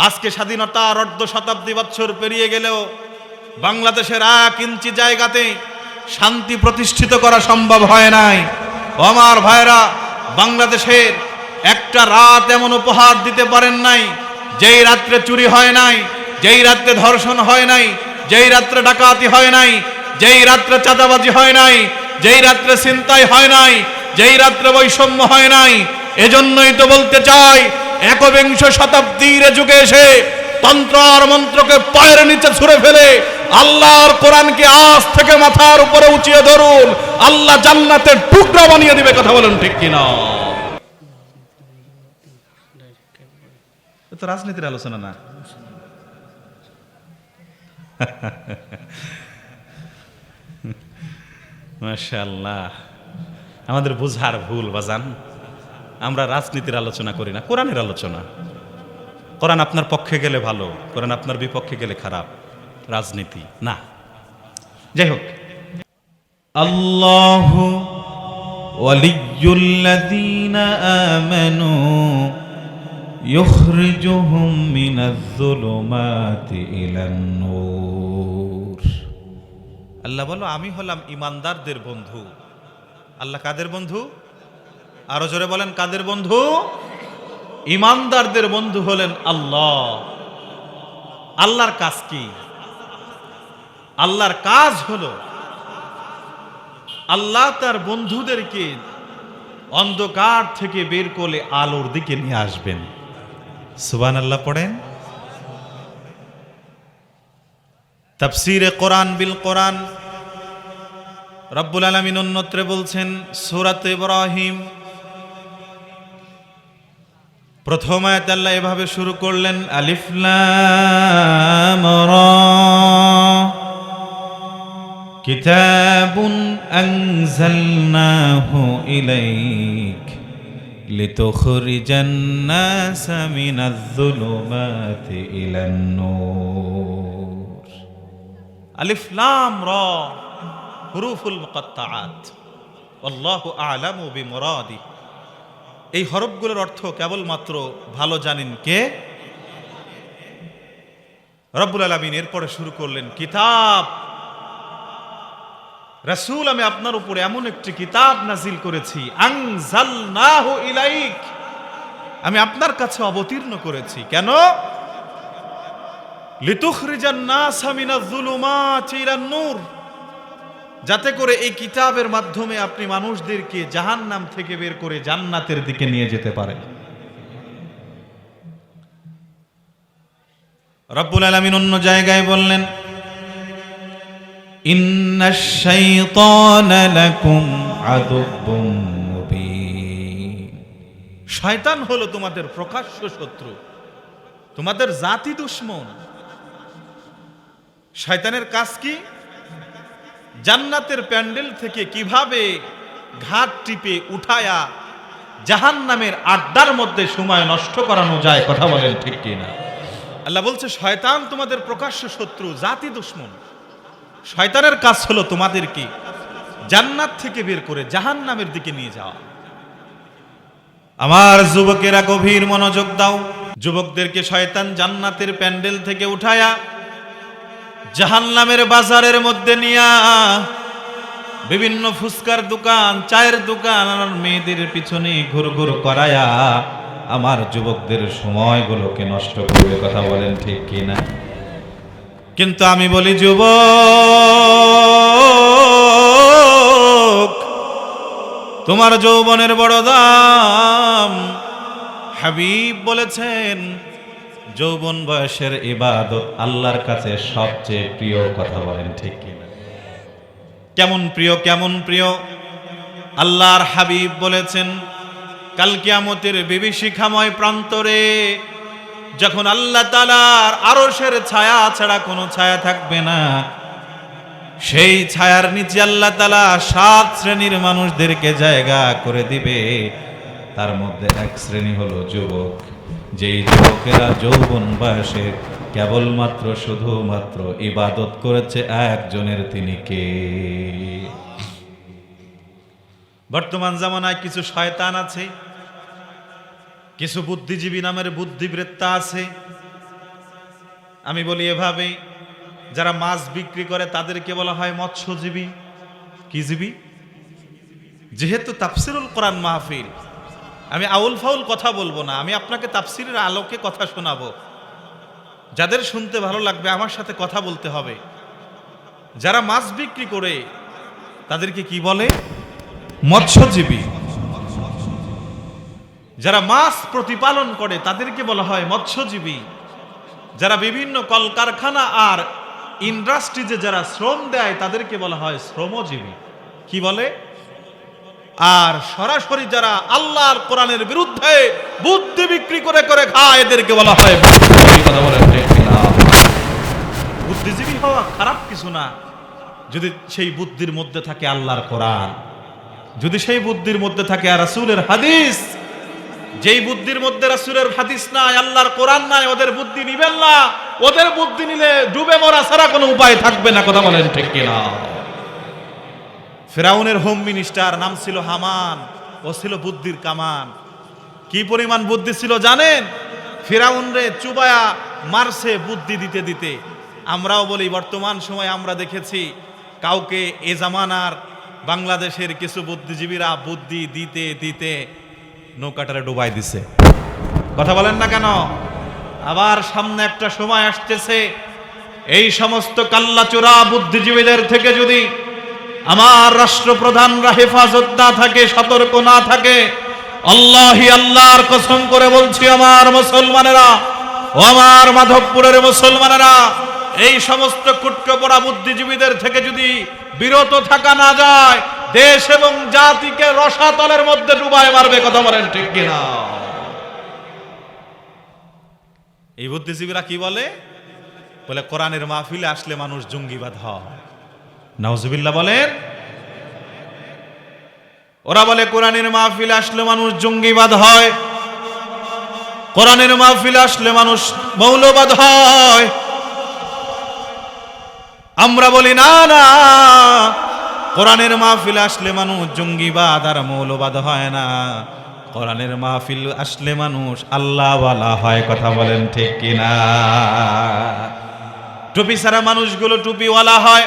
আজকে স্বাধীনতার অর্ধ শতাব্দী বছর পেরিয়ে গেলেও বাংলাদেশের 1 ইঞ্চি জায়গাতে শান্তি প্রতিষ্ঠিত করা সম্ভব হয় নাই। আমার ভাইরা, বাংলাদেশের একটা রাত এমন উপহার দিতে পারেন নাই যেই রাত্রে চুরি হয় নাই, যেই রাত্রে ধর্ষণ হয় নাই, যেই রাত্রে ডাকাতি হয় নাই, যেই রাত্রে চাঁদাবাজি হয় নাই, যেই রাত্রে ছিনতাই হয় নাই, যেই রাত্রে বৈষম্য হয় নাই। এজন্যই তো বলতে চাই, একবিংশ শতাব্দীর যুগে এসে তন্ত্র আর মন্ত্রকে পায়ের নিচে ছুঁড়ে ফেলে আল্লাহর কোরআনকে আজ থেকে মাথার উপরে উঁচিয়ে ধরুন, আল্লাহ জান্নাতের টুকরা বানিয়ে দিবে। কথা বলেন ঠিক কিনা? তো রাজনীতির আলোচনা না। মাশাআল্লাহ, আমাদের বুঝার ভুল বাজান। আমরা রাজনীতির আলোচনা করি না, কোরআনের আলোচনা। কোরআন আপনার পক্ষে গেলে ভালো, কোরআন আপনার বিপক্ষে গেলে খারাপ। রাজনীতি না। যাই হোক, আল্লাহু ওয়ালিয়্যুল্লাযীনা আমানু ইখরিজুহুম মিনাজ-যুলুমাতি ইলান-নূর। আল্লাহ বলো, আমি হলাম ইমানদারদের বন্ধু। আল্লাহ কাদের বন্ধু? আরো জোরে বলেন, কাদের বন্ধু? ইমানদারদের বন্ধু হলেন আল্লাহ। আল্লাহর কাজ কি? আল্লাহর কাজ হলো আল্লাহ তার বন্ধুদেরকে অন্ধকার থেকে বের করে আলোর দিকে নিয়ে আসবেন। সুবহানাল্লাহ পড়েন। তাফসীরে কোরআন বিল কোরআন রব্বুল আলামিন অন্যত্রে বলছেন, সূরাতে ইব্রাহিম প্রথম আয়াত আল্লাহ এভাবে শুরু করলেন, আলিফ লাম রা কিতাবুন আনজালনাহু ইলাইক লিতুখরিজান নাসা মিনাজ-যুলুমাতি ইলান-নূর। আলিফ লাম রা হুরুফুল মুকাত্তাআত, আল্লাহু আ'লামু বিমুরাদি। এই হরফগুলোর অর্থ কেবলমাত্র ভালো জানেন কে? রব্বুল আলামিন। এরপরে শুরু করলেন, কিতাব, রাসূল আমি আপনার উপরে এমন একটি কিতাব নাজিল করেছি, আনজালনাহু ইলাইক, আমি আপনার কাছে অবতীর্ণ করেছি। কেন? লিতুখরিজান নাসা মিনাজ-যুলুমাতি ইলান-নূর, যাতে করে এই কিতাবের মাধ্যমে আপনি মানুষদেরকে জাহান্নাম থেকে বের করে জান্নাতের দিকে নিয়ে যেতে পারেন। রব্বুল আলামিন অন্য জায়গায় বললেন, ইন্নাশ শাইতানা লাকুম আদুব্বুম মুবিন। শয়তান হলো তোমাদের প্রকাশ্য শত্রু, তোমাদের জাতি দুশমন। শয়তানের কাজ কি? জান্নাতের প্যান্ডেল থেকে কিভাবে ঘাট টিপে উঠায়া জাহান্নামের আড্ডার মধ্যে সময় নষ্ট করানো যায়। কথা বলেন ঠিক কিনা? আল্লাহ বলছে, শয়তান তোমাদের প্রকাশ্য শত্রু, জাতি দুশমন। শয়তানের কাজ হলো তোমাদেরকে জান্নাত থেকে বের করে জাহান্নামের দিকে নিয়ে যাওয়া। আমার যুবকেরা গভীর মনোযোগ দাও। যুবকদেরকে শয়তান জান্নাতের প্যান্ডেল থেকে উঠায়া জাহান্নামের বাজারের মধ্যে নিয়া বিভিন্ন ফুসকার দোকান, চায়ের দোকান আর মেয়েদের পিছনে ঘুরঘুর করায়া আমার যুবকদের সময়গুলোকে নষ্ট করবে। কথা বলেন ঠিক কিনা? কিন্তু আমি বলি, যুবক, তোমার যৌবনের বড় দাম। হাবিব বলেছেন, যৌবন বয়সের ইবাদত আল্লাহর কাছে সবচেয়ে প্রিয়। কথা বলেন ঠিক কিনা? কেমন প্রিয়? কেমন প্রিয়? আল্লাহর হাবিব বলেছেন, কাল কিয়ামতের বিভীষিকাময় প্রান্তরে যখন আল্লাহ তাআলার আরশের ছায়া ছাড়া কোনো ছায়া থাকবে না, সেই ছায়ার নিচে আল্লাহ তাআলা 7 শ্রেণীর মানুষদেরকে জায়গা করে দিবে। তার মধ্যে এক শ্রেণী হলো যুবক, যেই যুবকেরা যৌবন বয়সে কেবলমাত্র শুধুমাত্র ইবাদত করেছে একজনের, তিনি কে? বর্তমান জামানায় কিছু শয়তান আছে, কিছু বুদ্ধিজীবী নামের বুদ্ধিবৃত্তা আছে, আমি বলি এভাবে, যারা মাছ বিক্রি করে তাদেরকে বলা হয় মৎস্যজীবী। কি জীবী? যেহেতু তাফসিরুল কোরআন মাহফিল, আমি আউল ফাউল কথা বলবো না, আমি আপনাকে তাফসিরের আলোকে কথা শোনাবো। যাদের শুনতে ভালো লাগবে আমার সাথে কথা বলতে হবে। যারা মাছ বিক্রি করে তাদেরকে কি বলে? মৎস্যজীবী। যারা মাছ প্রতিপালন করে তাদেরকে বলা হয় মৎস্যজীবী। যারা বিভিন্ন কলকারখানা আর ইন্ডাস্ট্রিজে যারা শ্রম দেয় তাদেরকে বলা হয় শ্রমজীবী। কি বলে? আর সরাসরি যারা আল্লাহর কোরআনের বিরুদ্ধে বুদ্ধি বিক্রি করে করে খায় এদেরকে বলা হয় বুদ্ধিজীবী। কথা বলেন ঠিক কিনা? বুদ্ধিজীবী হওয়া খারাপ কিছু না, যদি সেই বুদ্ধির মধ্যে থাকে আল্লাহর কোরআন, যদি সেই বুদ্ধির মধ্যে থাকে রাসূলের হাদিস। যেই বুদ্ধির মধ্যে রাসূলের হাদিস নাই, আল্লাহর কোরআন নাই, ওদের বুদ্ধি নিবেন না। ওদের বুদ্ধি নিলে ডুবে মরা ছাড়া কোনো উপায় থাকবে না। কথা বলেন ঠিক কিনা? ফেরাউনের হোম মিনিস্টার নাম ছিল হামান, ও ছিল বুদ্ধির কামান। কি পরিমাণ বুদ্ধি ছিল জানেন? ফেরাউন রে চুবায়া মারছে বুদ্ধি দিতে দিতে। আমরাও বলি বর্তমান সময়ে আমরা দেখেছি কাউকে এ জামানার বাংলাদেশের কিছু বুদ্ধিজীবীরা বুদ্ধি দিতে দিতে নৌকাটারে ডুবাই দিছে। কথা বলেন না কেন? আবার সামনে একটা সময় আসতেছে, এই সমস্ত কাল্লাচোরা বুদ্ধিজীবীদের থেকে যদি আমার রাষ্ট্রপ্রধানরা হেফাজত না থাকে, সতর্ক না থাকে, আল্লাহি আল্লাহর কসম করে বলছি আমার মুসলমানেরা ও আমার মাধবপুরের মুসলমানেরা, এই সমস্ত কুট্রপড়া বুদ্ধিজীবীদের থেকে যদি বিরত থাকা না যায়, দেশ এবং জাতিকে রসাতলের মধ্যে ডুবায় মারবে। কথা বলেন ঠিক কিনা? এই বুদ্ধিজীবীরা কি বলে? বলে কোরআনের মাহফিলে আসলে মানুষ জঙ্গিবাদ হয়। নাউজুবিল্লাহ বলেন। ওরা বলে কোরআনের মাহফিলে আসলে মানুষ জঙ্গিবাদ হয়, কোরআনের মাহফিলে আসলে মানুষ মৌলবাদ হয়। আমরা বলি না না, কোরআনের মাহফিলে আসলে মানুষ জঙ্গিবাদ আর মৌলবাদ হয় না। কোরআনের মাহফিল আসলে মানুষ আল্লাহওয়ালা হয়। কথা বলেন ঠিক কিনা? টুপি ছাড়া মানুষগুলো টুপিওয়ালা হয়,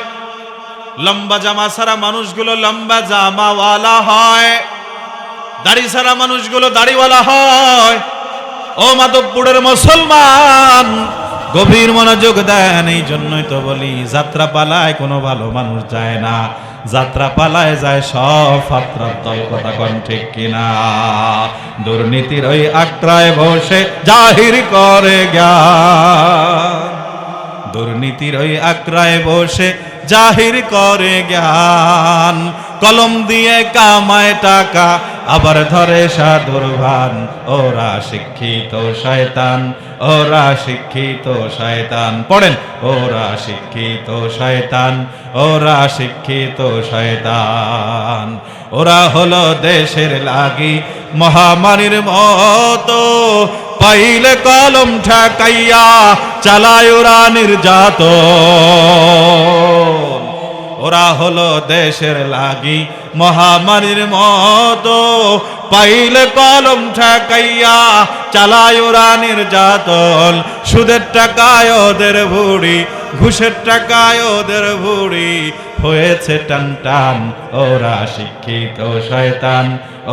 লম্বা জামা ছাড়া মানুষগুলো লম্বা জামাওয়ালা হয়, দাড়ি ছাড়া মানুষগুলো দাড়িওয়ালা হয়। ও মাধবপুরের মুসলমান, গভীর মনোযোগ দেন। এই জন্যই তো বলি যাত্রা পালায় কোনো ভালো মানুষ যায় না, যাত্রা পালায় যায় সব ফাত্রার দল। কথা কোন ঠিক কিনা? দুর্নীতির ওই আক্রায় বসে জাহির করে জ্ঞান, দুর্নীতির ওই আক্রায় বসে জাহির করে জ্ঞান। কলম দিয়ে কামায় টাকা আবার ধরে সাধুর ভান। ওরা শিক্ষিত শয়তান, ওরা শিক্ষিত শয়তান। পড়েন, ওরা শিক্ষিত শয়তান, ওরা শিক্ষিত শয়তান। ওরা হলো দেশের লাগি মহামারীর মতো, পাইলে কলম ঠেকাইয়া চালায় ওরা নির্যাতন। ওরা হলো দেশের লাগি মহামারীর মতো, পাইলে কলম ঠেকাইয়া চালায় ওরা নির্যাতন। সুদের টাকায় ওদের ভুড়ি, ঘুষের টাকায় ওদের ভুড়ি হয়েছে টান টান। ওরা শিক্ষিত শয়তান,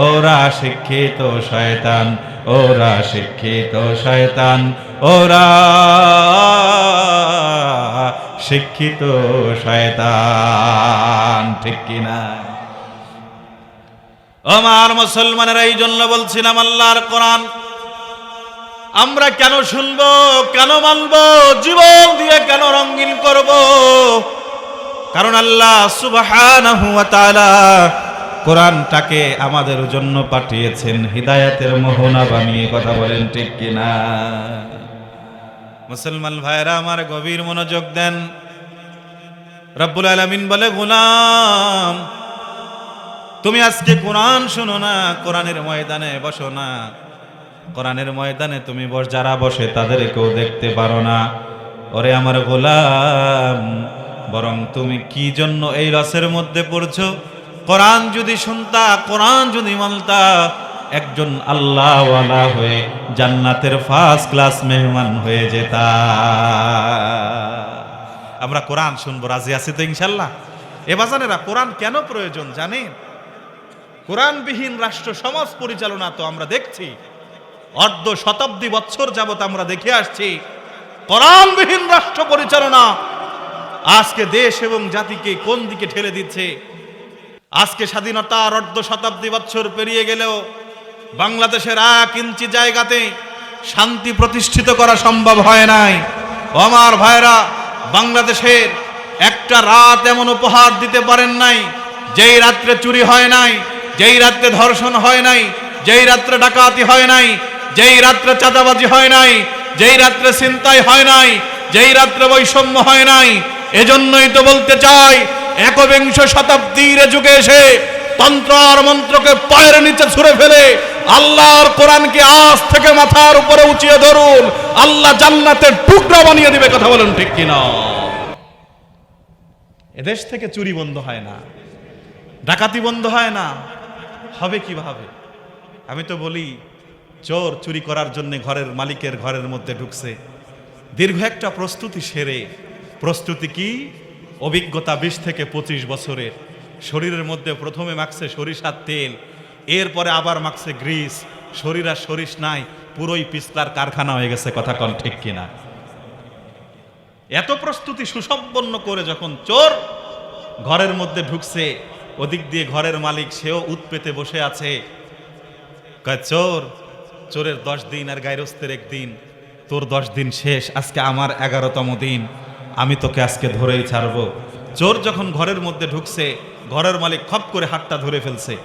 ওরা শিক্ষিত শয়তান, ওরা শিক্ষিত শয়তান, ওরা শিক্ষিত শয়তান। ঠিক কিনা? আমার মুসলমানেরা, এই জন্য বলছিলাম আল্লাহর কোরআন আমরা কেন শুনবো, কেন মানবো, জীবন দিয়ে কেন রঙিন করব? কারণ আল্লাহ সুবহানাহু ওয়া তাআলা কোরআনটাকে আমাদের জন্য পাঠিয়েছেন হিদায়াতের মোহনা বানিয়ে। কথা বলেন ঠিক কিনা? মুসলমান ভাইরা আমার গভীর মনোযোগ দেন। রব্বুল আলামিন বলে, গোলাম তুমি আজকে কোরআন শোনো না, কোরআনের ময়দানে বসো না। কোরআনের ময়দানে তুমি যারা বসে তাদেরকেও দেখতে পারো না। ওরে আমার গোলাম, বরং তুমি কি জন্য এই রসের মধ্যে পড়ছো? কোরআন যদি শুনতা, কোরআন যদি মানতা, একজন আল্লাহওয়ালা হয়ে জান্নাতের ফার্স্ট ক্লাস মেহমান হয়ে যেতা। আমরা কোরআন শুনবো, রাজি আছি তো ইনশাল্লাহ? এ বাজানেরা, কোরআন কেন প্রয়োজন জানেন? কোরআনবিহীন রাষ্ট্র সমাজ পরিচালনা তো আমরা দেখছি, অর্ধ শতাব্দী বছর যাবত আমরা দেখে আসছি। কোরআনবিহীন রাষ্ট্র পরিচালনা আজকে দেশ এবং জাতিকে কোন দিকে ঠেলে দিচ্ছে। আজকে স্বাধীনতার অর্ধ শতাব্দী বছর পেরিয়ে গেলেও বাংলাদেশের 1 ইঞ্চি জায়গাতে শান্তি প্রতিষ্ঠিত করা সম্ভব হয় নাই। আমার ভাইরা, বাংলাদেশের একটা রাত এমন উপহার দিতে পারেন নাই যেই রাত্রে চুরি হয় নাই, যেই রাত্রে ধর্ষণ হয় নাই, যেই রাত্রে ডাকাতি হয় নাই, যেই রাত্রে চাঁদাবাজি হয় নাই, যেই রাত্রে ছিনতাই হয় নাই, যেই রাত্রে বৈষম্য হয় নাই। এজন্যই তো বলতে চাই, একবিংশ শতাব্দীর যুগে এসে তন্ত্র আর মন্ত্রকে পায়ের নিচে ছুঁড়ে ফেলে আল্লাহর কোরআনকে আজ থেকে মাথার উপরে উঁচিয়ে ধরুন, আল্লাহ জান্নাতের টুকরা বানিয়ে দিবে। কথা বলেন ঠিক কিনা? এদেশ থেকে চুরি বন্ধ হয় না, ডাকাতি বন্ধ হয় না, হবে কিভাবে? আমি তো বলি, চোর চুরি করার জন্য ঘরের মালিকের ঘরের মধ্যে ঢুকছে, দীর্ঘ একটা প্রস্তুতি সেরে। প্রস্তুতি কি? অভিজ্ঞতা 20 থেকে 25 বছরের। শরীরের মধ্যে প্রথমে মাখছে সরিষার তেল, এরপরে আবার মাখছে গ্রিস। শরীর আর সরিষ নাই, পুরোই পিছলার কারখানা হয়ে গেছে। কথা কন ঠিক কিনা? এত প্রস্তুতি সুসম্পন্ন করে যখন চোর ঘরের মধ্যে ঢুকছে, ওদিক দিয়ে ঘরের মালিক সেও উৎপেতে বসে আছে। কয়, চোর, চোরের 10 দিন আর গায়রস্থের 1 দিন, তোর 10 দিন শেষ, আজকে আমার 11তম দিন, আমি তোকে আজকে ধরেই ছাড়বো। চোর যখন ঘরের মধ্যে ঢুকছে, ঘরের মালিক খপ করে হাতটা ধরে ফেলছে।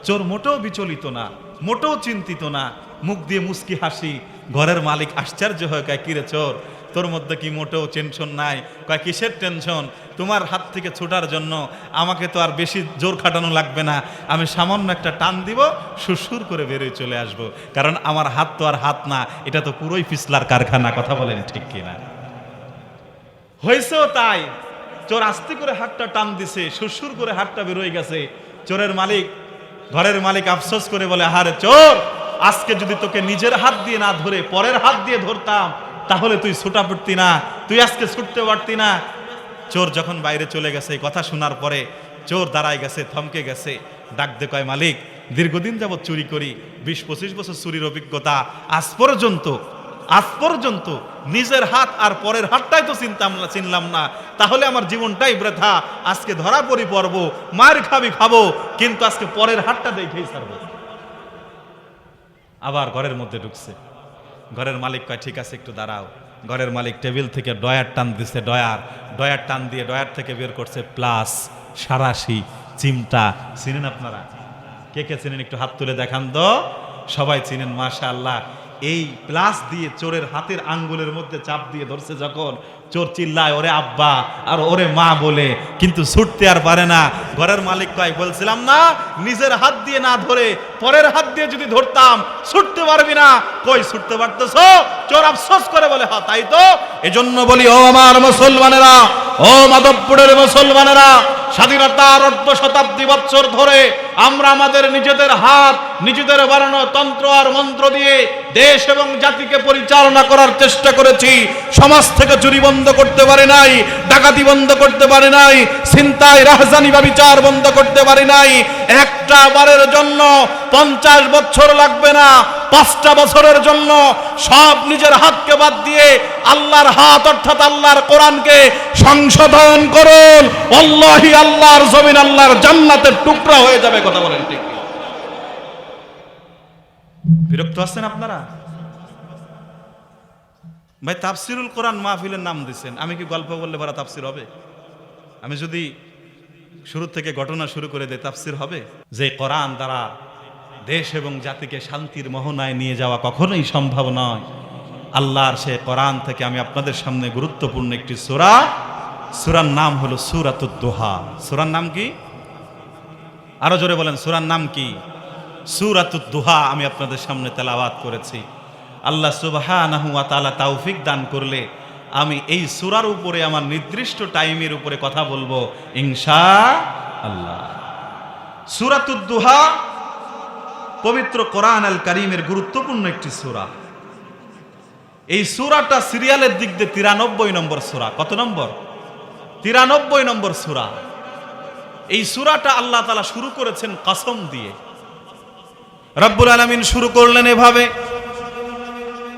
চোর মোটেও বিচলিত না, মোটেও চিন্তিত না, মুখ দিয়ে মুস্কি হাসি। ঘরের মালিক আশ্চর্য হয়ে কয়, কিরে চোর, তোর মধ্যে কি মোটেও টেনশন নাই? কয়, কিসের টেনশন? তোমার হাত থেকে ছুটার জন্য আমাকে তো আর বেশি জোর খাটানো লাগবে না, আমি সামান্য একটা টান দিব, সুরসুর করে বেরোয় চলে আসব। কারণ আমার হাত তো আর হাত না, এটা তো পুরোই পিছলার কারখানা। কথা বলেন ঠিক কিনা? হয়েছেও তাই। চোর আস্তে করে হাতটা টান দিছে, সুরসুর করে হাতটা বেরোয় গেছে। চোরের মালিক, ঘরের মালিক আফসোস করে বলে, আরে চোর, আজকে যদি তোকে নিজের হাত দিয়ে না ধরে পরের হাত দিয়ে ধরতাম, তাহলে তুই ছুটা পড়তি না, তুই আজকে ছুটতে পারতি না। চোর যখন বাইরে চলে গেছে, এই কথা শোনার পরে চোর দাঁড়ায় গেছে, থমকে গেছে। ডাক দে কয়, মালিক, দীর্ঘদিন যাবৎ চুরি করি, 20-25 বছর চুরির অভিজ্ঞতা, আজ পর্যন্ত নিজের হাত আর পরের হাতটাই তো চিনলাম না, তাহলে আমার জীবনটাই বৃথা। আজকে ধরা পড়ব, মার খাবো, কিন্তু আজকে পরের হাতটা দেখেই ছাড়বো। আবার ঘরের মধ্যে ঢুকছে। ঘরের মালিক কয়, ঠিক আছে, একটু দাঁড়াও। ঘরের মালিক টেবিল থেকে ডয়ার টান দিচ্ছে, ডয়ার টান দিয়ে ডয়ার থেকে বের করছে প্লাস, সারাশি, চিমটা। চিনেন আপনারা? কে কে চিনেন? একটু হাত তুলে দেখান তো। সবাই চিনেন, মাশাআল্লাহ। এই প্লাস দিয়ে চোরের হাতের আঙ্গুলের মধ্যে চাপ দিয়ে ধরছে যখন, চোর চিল্লায়, ওরে আব্বা আর ওরে মা বলে, কিন্তু ছুটতে আর পারে না। ঘরের মালিক কয়, বলছিলাম না, নিজের হাত দিয়ে না ধরে পরের হাত দিয়ে যদি ধরতাম ছুটতে পারবি না। কই ছুটতে পারতেছো? চোর আফসোস করে বলে, হ্যাঁ তাই তো। এজন্য বলি, ও আমার মুসলমানেরা, ও মাধবপুরের মুসলমানেরা, স্বাধীনতার অর্ধ শতাব্দী বছর ধরে আমরা আমাদের নিজেদের হাত, নিজেদের বানানো তন্ত্র আর মন্ত্র দিয়ে দেশ এবং জাতিকে পরিচালনা করার চেষ্টা করেছি। সমাজ থেকে চুরি বন্ধ করতে পারি নাই, ডাকাতি বন্ধ করতে পারি নাই, ছিনতাই, রাহজানি বা বিচার বন্ধ করতে পারি নাই। একটা বারের জন্য 50 বছর লাগবে না, 5টা বছরের জন্য সব নিজের হাতকে বাদ দিয়ে আল্লাহর হাত অর্থাৎ আল্লাহর কোরআনকে সংশোধন করুন। আল্লাহি, আল্লাহর জমিন আল্লাহর জান্নাতের টুকরা হয়ে যাবে। কথা বলেন ঠিক? বিরক্ত আছেন আপনারা? ভাই, তাফসিরুল কোরআন মাহফিলের নাম দিচ্ছেন, আমি কি গল্প বললে ভরা তাফসির হবে? আমি যদি শুরু থেকে ঘটনা শুরু করে দেই, তাফসির হবে? যে কোরআন দ্বারা দেশ এবং জাতিকে শান্তির মোহনায় নিয়ে যাওয়া কখনোই সম্ভব নয়। আল্লাহর সে কোরআন থেকে আমি আপনাদের সামনে গুরুত্বপূর্ণ একটি সূরার নাম হলো সূরাতুদ দুহা। সূরার নাম কি? আরো জোরে বলেন, সূরার নাম কি? সূরাতুদ দুহা আমি আপনাদের সামনে তেলাওয়াত করেছি। আল্লাহ সুবহানাহু ওয়া তাআলা তৌফিক দান করলে আমি এই সূরার উপরে আমার নির্দিষ্ট টাইমের উপরে কথা বলবো ইনশাআল্লাহ। সূরাতুদ দুহা পবিত্র কোরআন আল কারীমের গুরুত্বপূর্ণ একটি সূরা। এই সূরাটা সিরিয়ালের দিক দিয়ে 93 নম্বর সূরা। কত নম্বর? 93 নম্বর সূরা। এই সূরাটা আল্লাহ তাআলা শুরু করেছেন কসম দিয়ে। রব্বুল আলামিন শুরু করলেন এভাবে,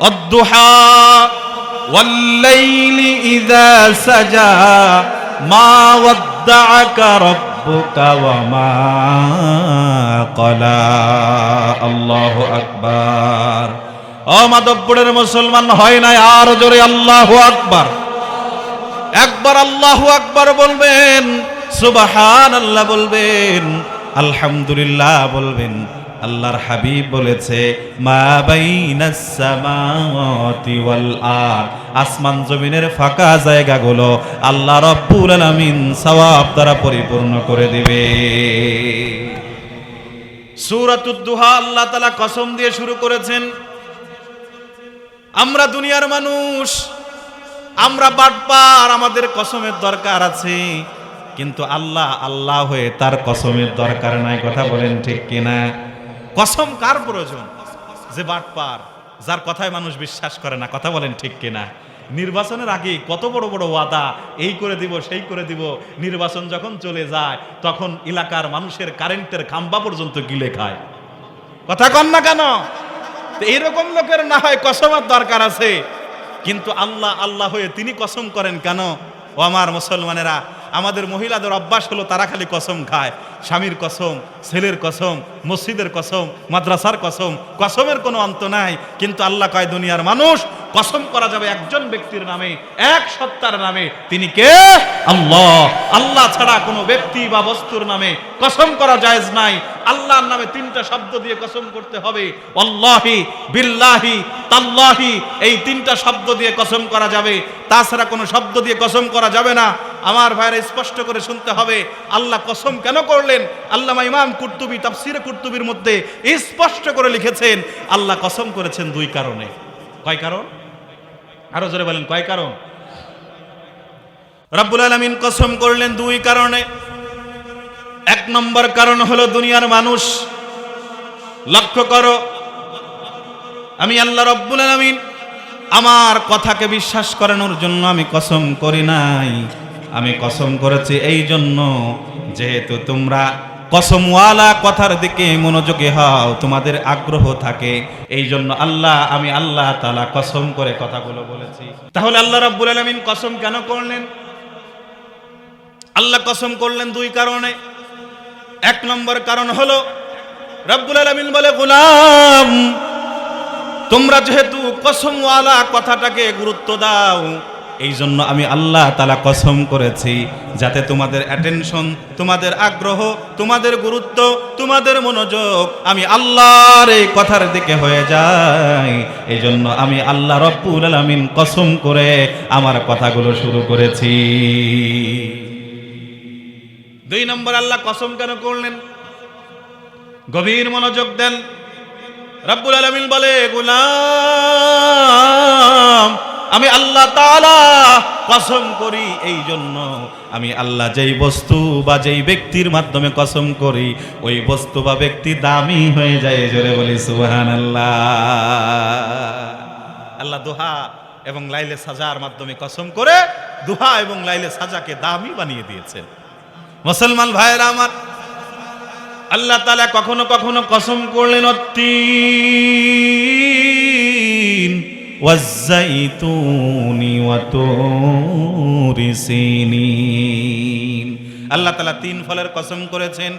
আদ-দুহা ওয়াল লাইলি ইযা সাজা মা ওয়াদ্দাআকা রাব্বুকা ওয়া মা ক্বালা। আল্লাহু আকবার। ও মাদবপুরের মুসলমান হয় নাই, আর জোরে আল্লাহু আকবার। একবার আল্লাহু আকবার বলবেন, সুবহানাল্লাহ বলবেন, আলহামদুলিল্লাহ বলবেন। আল্লাহর হাবিব বলেছে, মা বাইনাস সামাওয়াতি ওয়াল আরদ, আসমান জমিনের ফাঁকা জায়গাগুলো আল্লাহ রাব্বুল আলামিন সওয়াব দ্বারা পরিপূর্ণ করে দিবে। সূরাতুদ দুহা আল্লাহ তাআলা কসম দিয়ে শুরু করেছেন। আমরা দুনিয়ার মানুষ, আমরা বাটপার, আমাদের কসমের দরকার আছে, কিন্তু আল্লাহ আল্লাহ হয়ে তার কসমের দরকার নাই। কথা বলেন ঠিক কিনা? কসম কার প্রয়োজন? যে বাটপার, যার কথায় মানুষ বিশ্বাস করে না। কথা বলেন ঠিক কিনা? নির্বাচনের আগে কত বড় বড় ওয়াদা, এই করে দিব সেই করে দিব, নির্বাচন যখন চলে যায় তখন এলাকার মানুষের কারেন্টের খাম্বা পর্যন্ত গিলে খায়। কথা কন না কেন? এইরকম লোকের না হয় কসমের দরকার আছে, কিন্তু আল্লাহ আল্লাহ হয়ে তিনি কসম করেন কেন? ও আমার মুসলমানেরা, আমাদের মহিলাদের অভ্যাস হলো তারা খালি কসম খায়। স্বামীর কসম, ছেলের কসম, মসজিদের কসম, মাদ্রাসার কসম, কসমের কোনো অন্ত নাই। কিন্তু আল্লাহ কয় দুনিয়ার মানুষ কসম করা যাবে একজন ব্যক্তির নামে, এক সত্তার নামে। তিনি কে? আল্লাহ। আল্লাহ ছাড়া কোনো ব্যক্তি বা বস্তুর নামে কসম করা জায়েজ নাই। আল্লাহর নামে তিনটা শব্দ দিয়ে কসম করতে হবে, ওয়াল্লাহি, বিল্লাহি, তাল্লাহি। এই তিনটা শব্দ দিয়ে কসম করা যাবে, তাছাড়া কোনো শব্দ দিয়ে কসম করা যাবে না। আমার ভাইরা স্পষ্ট করে শুনতে হবে, আল্লাহ কসম কেন করলেন? আল্লামা ইমাম কুরতুবী তাফসীরে কুরতুবীর মধ্যে স্পষ্ট করে লিখেছেন, আল্লাহ কসম করেছেন দুই কারণে। কয় কারণ? আরো জোরে বলেন, কয় কারণ? রব্বুল আলামিন কসম করলেন দুই কারণে। এক নম্বর কারণ হলো দুনিয়ার মানুষ, লক্ষ্য করো, আমি আল্লাহ রব্বুল আলামিন আমার কথাকে বিশ্বাস করানোর জন্য আমি কসম করি নাই। আমি কসম করেছি এই জন্য, যেহেতু তোমরা কসমওয়ালা কথার দিকে মনোযোগী হও, তোমাদের আগ্রহ থাকে, এই জন্য আমি আল্লাহ তাআলা কসম করে কথাগুলো বলেছি। তাহলে আল্লাহ রাব্বুল আলামিন কসম কেন করলেন? আল্লাহ কসম করলেন দুই কারণে। এক নম্বর কারণ হলো রাব্বুল আলামিন বলে, গোলাম তোমরা যেহেতু কসমওয়ালা কথাটাকে গুরুত্ব দাও, এই জন্য আমি আল্লাহ তাআলা কসম করেছি যাতে তোমাদের অ্যাটেনশন, তোমাদের আগ্রহ, তোমাদের গুরুত্ব, তোমাদের মনোযোগ আমি আল্লাহর এই কথার দিকে হয়ে যায়। এই জন্য আমি আল্লাহ রব্বুল আলামিন কসম করে আমার কথাগুলো শুরু করেছি। দুই নম্বর, আল্লাহ কসম কেন করলেন? গভীর মনোযোগ দেন। রব্বুল আলামিন বলে, গোলাম আমি আল্লাহ তাআলা কসম করি এই জন্য, আমি আল্লাহ যেই বস্তু বা যেই ব্যক্তির মাধ্যমে কসম করি, ওই বস্তু বা ব্যক্তি দামি হয়ে যায়। জোরে বলি সুবহানাল্লাহ। আল্লাহ দুহা এবং লাইলে সাজার মাধ্যমে কসম করে দুহা এবং লাইলে সাজাকে দামি বানিয়ে দিয়েছেন। মুসলমান ভাইয়েরা আমার, আল্লাহ তাআলা কখনো কখনো কসম করলেন অত্তিন ওয়াজ্জাইতুনি ওয়া তুরি সিনিন। আল্লাহ তাআলা তিন ফলের কসম করেছেন।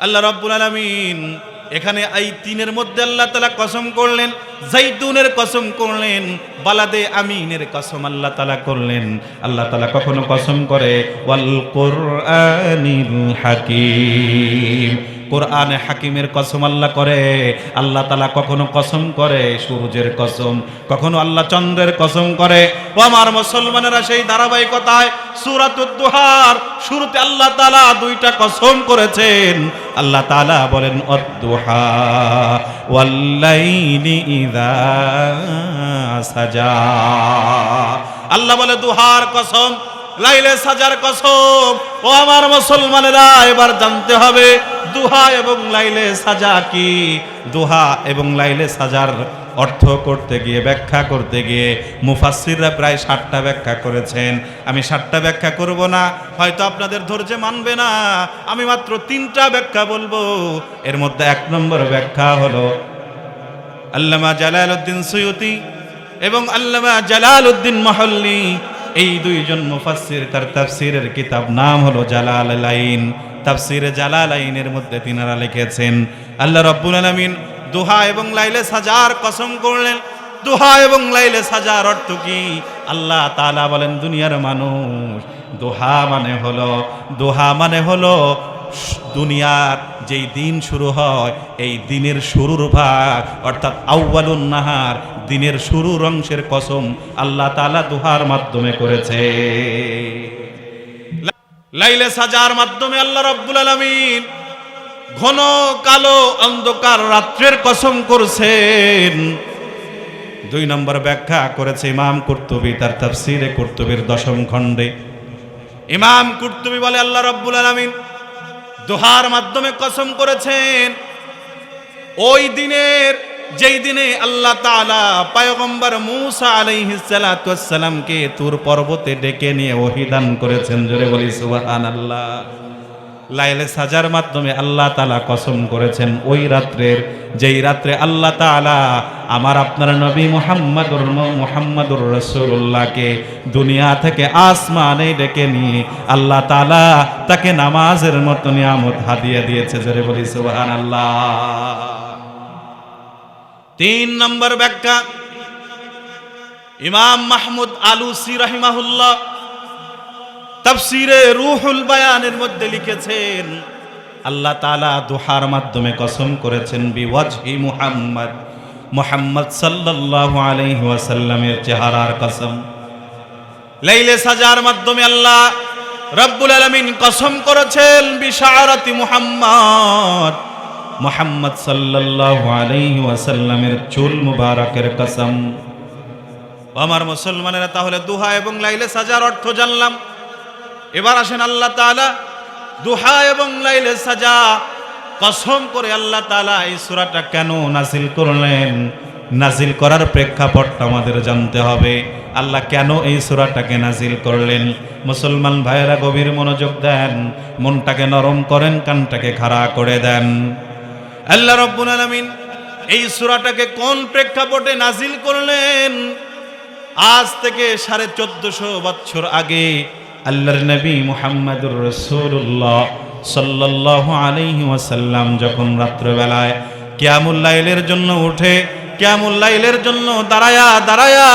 আল্লাহ রাব্বুল আলামিন এখানে এই তিনের মধ্যে আল্লাহ তাআলা কসম করলেন, জাইতুনের কসম করলেন, বালাদে আমিনের কসম আল্লাহ তাআলা করলেন। আল্লাহ তাআলা কখনো কসম করে ওয়াল কুরআনিল হাকিম, কোরআনে হাকিমের কসম আল্লাহ করে। আল্লাহ তাআলা কখনো কসম করে সূর্যের কসম, কখনো আল্লাহ চন্দ্রের কসম করে। ও আমার মুসলমানেরা, সেই ধারাবাহিকতায় সূরাতুদ দুহার শুরুতে আল্লাহ তাআলা দুইটা কসম করেছেন। আল্লাহ তাআলা বলেন অদ-দুহা ওয়াল লাইলি ইযা সাজা। আল্লাহ বলে দুহার কসম, লাইলে সাজার কসম। ও আমার মুসলমানেরা, এবার জানতে হবে দুহা এবং লাইলে সাজা কি? দুহা এবং লাইলে সাজার অর্থ করতে গিয়ে, ব্যাখ্যা করতে গিয়ে মুফাসসিররা প্রায় 60টা ব্যাখ্যা করেছেন। আমি 60টা ব্যাখ্যা করব না, হয়তো আপনাদের ধৈর্য মানবে না। আমি মাত্র 3টা ব্যাখ্যা বলবো। এর মধ্যে 1 নম্বর ব্যাখ্যা হলো আল্লামা জালালউদ্দিন সুয়ুতি এবং আল্লামা জালালউদ্দিন মাহল্লি, এই দুইজন মুফাসসির, তার তাফসীরের কিতাব নাম হলো জালালাইন। তাফসীরে জালালাইনের মধ্যে তিনারা লিখেছেন আল্লাহ রাব্বুল আলামিন দুহা এবং লাইলে সাজার কসম করলেন। দুহা এবং লাইলে সাজার অর্থ কি? আল্লাহ তাআলা বলেন, দুনিয়ার মানুষ, দুহা মানে হলো দুনিয়ার যেই দিন শুরু হয়, এই দিনের শুরুর ভাগ অর্থাৎ আউয়ালুন নাহার, দিনের শুরুর অংশের কসম আল্লাহ তাআলা দুহার মাধ্যমে করেছে। লাইলে সাজার মাধ্যমে আল্লাহ রাব্বুল আলামিন ঘন কালো অন্ধকার রাত্রের কসম করছেন। 2 নম্বর ব্যাখ্যা করেছে ইমাম কুরতুবী তার তাফসীরে কুরতুবীর 10ম খণ্ডে। ইমাম কুরতুবী বলে আল্লাহ রাব্বুল আলামিন দুহার মাধ্যমে কসম করেছেন ওই দিনের, যেই দিনে আল্লাহ তাআলা পয়গম্বর মূসা আলাইহিস সালাতু ওয়াস সালামকে তুর পর্বতে ডেকে নিয়ে ওহী দান করেছেন। জোরে বলি সুবহানাল্লাহ। লাইলে সাজার মাধ্যমে আল্লাহ তাআলা কসম করেছেন ওই রাত্রের, যেই রাত্রে আল্লাহ তাআলা আমার আপনার নবী মুহাম্মাদুর রাসূলুল্লাহকে দুনিয়া থেকে আসমানে ডেকে নিয়ে আল্লাহ তাআলা তাকে নামাজের মতো নিয়ামত হাদিয়া দিয়েছে। জোরে বলি সুবহানাল্লাহ। 3 নম্বর ব্যাখ্যা ইমাম মাহমুদ আলুসি রাহিমাহুল্লাহ তাফসীরে রূহুল বায়ানের মধ্যে লিখেছেন আল্লাহ তাআলা দুহার মাধ্যমে কসম করেছেন বিওয়াজহি মুহাম্মদ সাল্লাল্লাহু আলাইহি ওয়াসাল্লামের চেহারার কসম। লাইলে সাজার মাধ্যমে আল্লাহ রাব্বুল আলামিন কসম করেছেন বিশারাতি মুহাম্মদ সাল্লাল্লাহু আলাইহি ওয়াসাল্লামের চুল মুবারকের কসম। আমার মুসলমানেরা, তাহলে দুহা এবং লাইলে সাজার অর্থ জানলাম। এবার আসেন আল্লাহ তাআলা দুহা এবং লাইলে সাজা কসম করে আল্লাহ তাআলা এই সূরাটা কেন নাযিল করলেন? নাযিল করার প্রেক্ষাপটটা আমাদের জানতে হবে। আল্লাহ কেন এই সূরাটাকে নাযিল করলেন? মুসলমান ভাইয়েরা গভীর মনোযোগ দেন, মনটাকে নরম করেন, কানটাকে খাড়া করে দেন। আল্লাহ রাব্বুল আলামিন এই সূরাটাকে কোন প্রেক্ষাপটে নাযিল করলেন? আজ থেকে 1450 বছর আগে আল্লাহর নবী মুহাম্মদুর রাসূলুল্লাহ সাল্লাল্লাহু আলাইহি ওয়াসাল্লাম যখন রাত্রিবেলায় কিয়ামুল লাইলের জন্য উঠে, কিয়ামুল লাইলের জন্য দাঁড়ায়া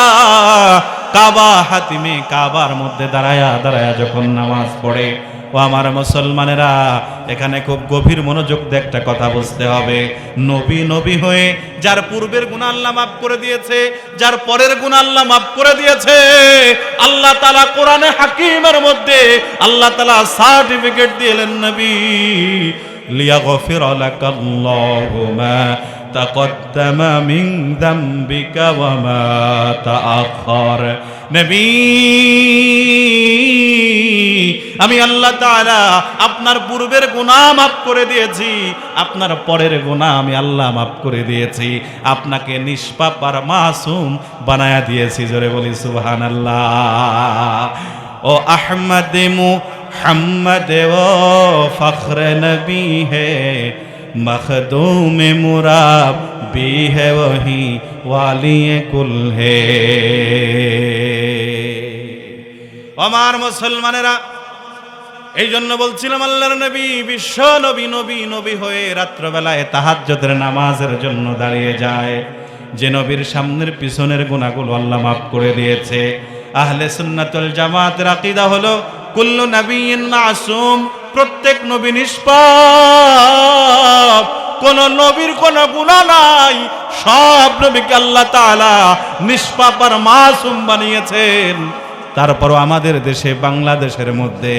কাবা হাতিমে কাবার মধ্যে দাঁড়ায়া যখন নামাজ পড়ে, ও আমার মুসলমানেরা, এখানে খুব গভীর মনোযোগ দিয়ে একটা কথা বুঝতে হবে। নবী হয়ে যার পূর্বের গুনাহ আল্লাহ মাফ করে দিয়েছে, যার পরের গুনাহ আল্লাহ মাফ করে দিয়েছে। আল্লাহ তাআলা কোরআনে হাকিমের মধ্যে আল্লাহ তাআলা সার্টিফিকেট দিলেন, নবী লিয়াগফিরা লাকাল্লাহু মা তাকদ্দামা মিন যামবিকা ওয়া মা তাআখার। নবী, আমি আল্লাহ তাআলা আপনার পূর্বের গুনাহ মাফ করে দিয়েছি, আপনার পরের গুনাহ আমি আল্লাহ মাফ করে দিয়েছি, আপনাকে নিষ্পাপ আর মাসুম বানায়া দিয়েছি। জোরে বলি সুবহানাল্লাহ। ও আহমদ মুহাম্মদ ও ফখরে নবী হে, মখদুম মুরাব্বি হে ওহি ওয়ালিয়ে কুল হে। আমার মুসলমানেরা, এই জন্য বলছিলাম আল্লাহর নবী বিশ্ব নবী হয়ে রাত্রবেলায় তাহাজ্জুদের নামাজের জন্য দাঁড়িয়ে যায়। যে নবীর সামনের পিছনের গুনাহগুলো আল্লাহ মাফ করে দিয়েছে। আহলে সুন্নাত ওয়াল জামাতের আকীদা হলো কুল্লু নবিয়্যিন মাসুম, প্রত্যেক নবী নিষ্পাপ, কোন নবীর কোন গুনাহ নাই। সব নবীকে আল্লাহ তাআলা নিষ্পাপ আর মাসুম বানিয়েছেন। তারপরও আমাদের দেশে, বাংলাদেশের মধ্যে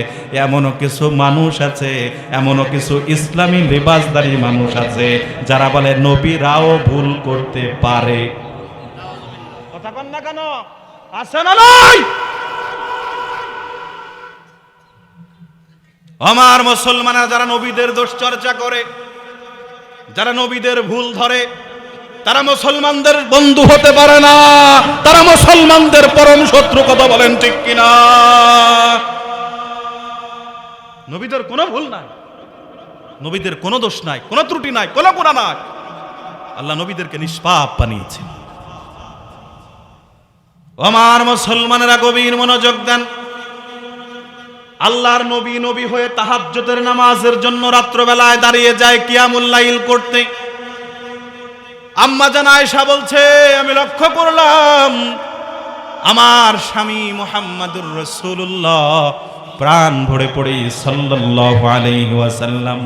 এমনও কিছু মানুষ আছে, এমনও কিছু ইসলামী লিবাসদারী মানুষ আছে যারা বলে নবীরাও ভুল করতে পারে। কথা বল না কেন? আছে না নাই? আমার মুসলমানেরা যারা নবীদের দোষ চর্চা করে, যারা নবীদের ভুল ধরে, তারা মুসলমানদের বন্ধু হতে পারে না, তারা মুসলমানদের পরম শত্রু। কথা বলেন ঠিক কিনা? নবীদের কোনো ভুল নাই, নবীদের কোনো দোষ নাই, কোনো ত্রুটি নাই, কোনো গুনাহ নাই। আল্লাহ নবীদেরকে নিষ্পাপ বানিয়েছেন। আমার মুসলমানেরা গভীর মনোযোগ দেন। আল্লাহর নবী নবী হয়ে তাহাজ্জুদের নামাজের জন্য রাত্রবেলায় দাঁড়িয়ে যায় কিয়ামুল লাইল করতে। আম্মা জান আয়েশা বলছে, আমি লক্ষ্য করলাম আমার স্বামী মুহাম্মাদুর রাসূলুল্লাহ প্রাণ ভরে পড়ে সাল্লাল্লাহু আলাইহি ওয়াসাল্লাম,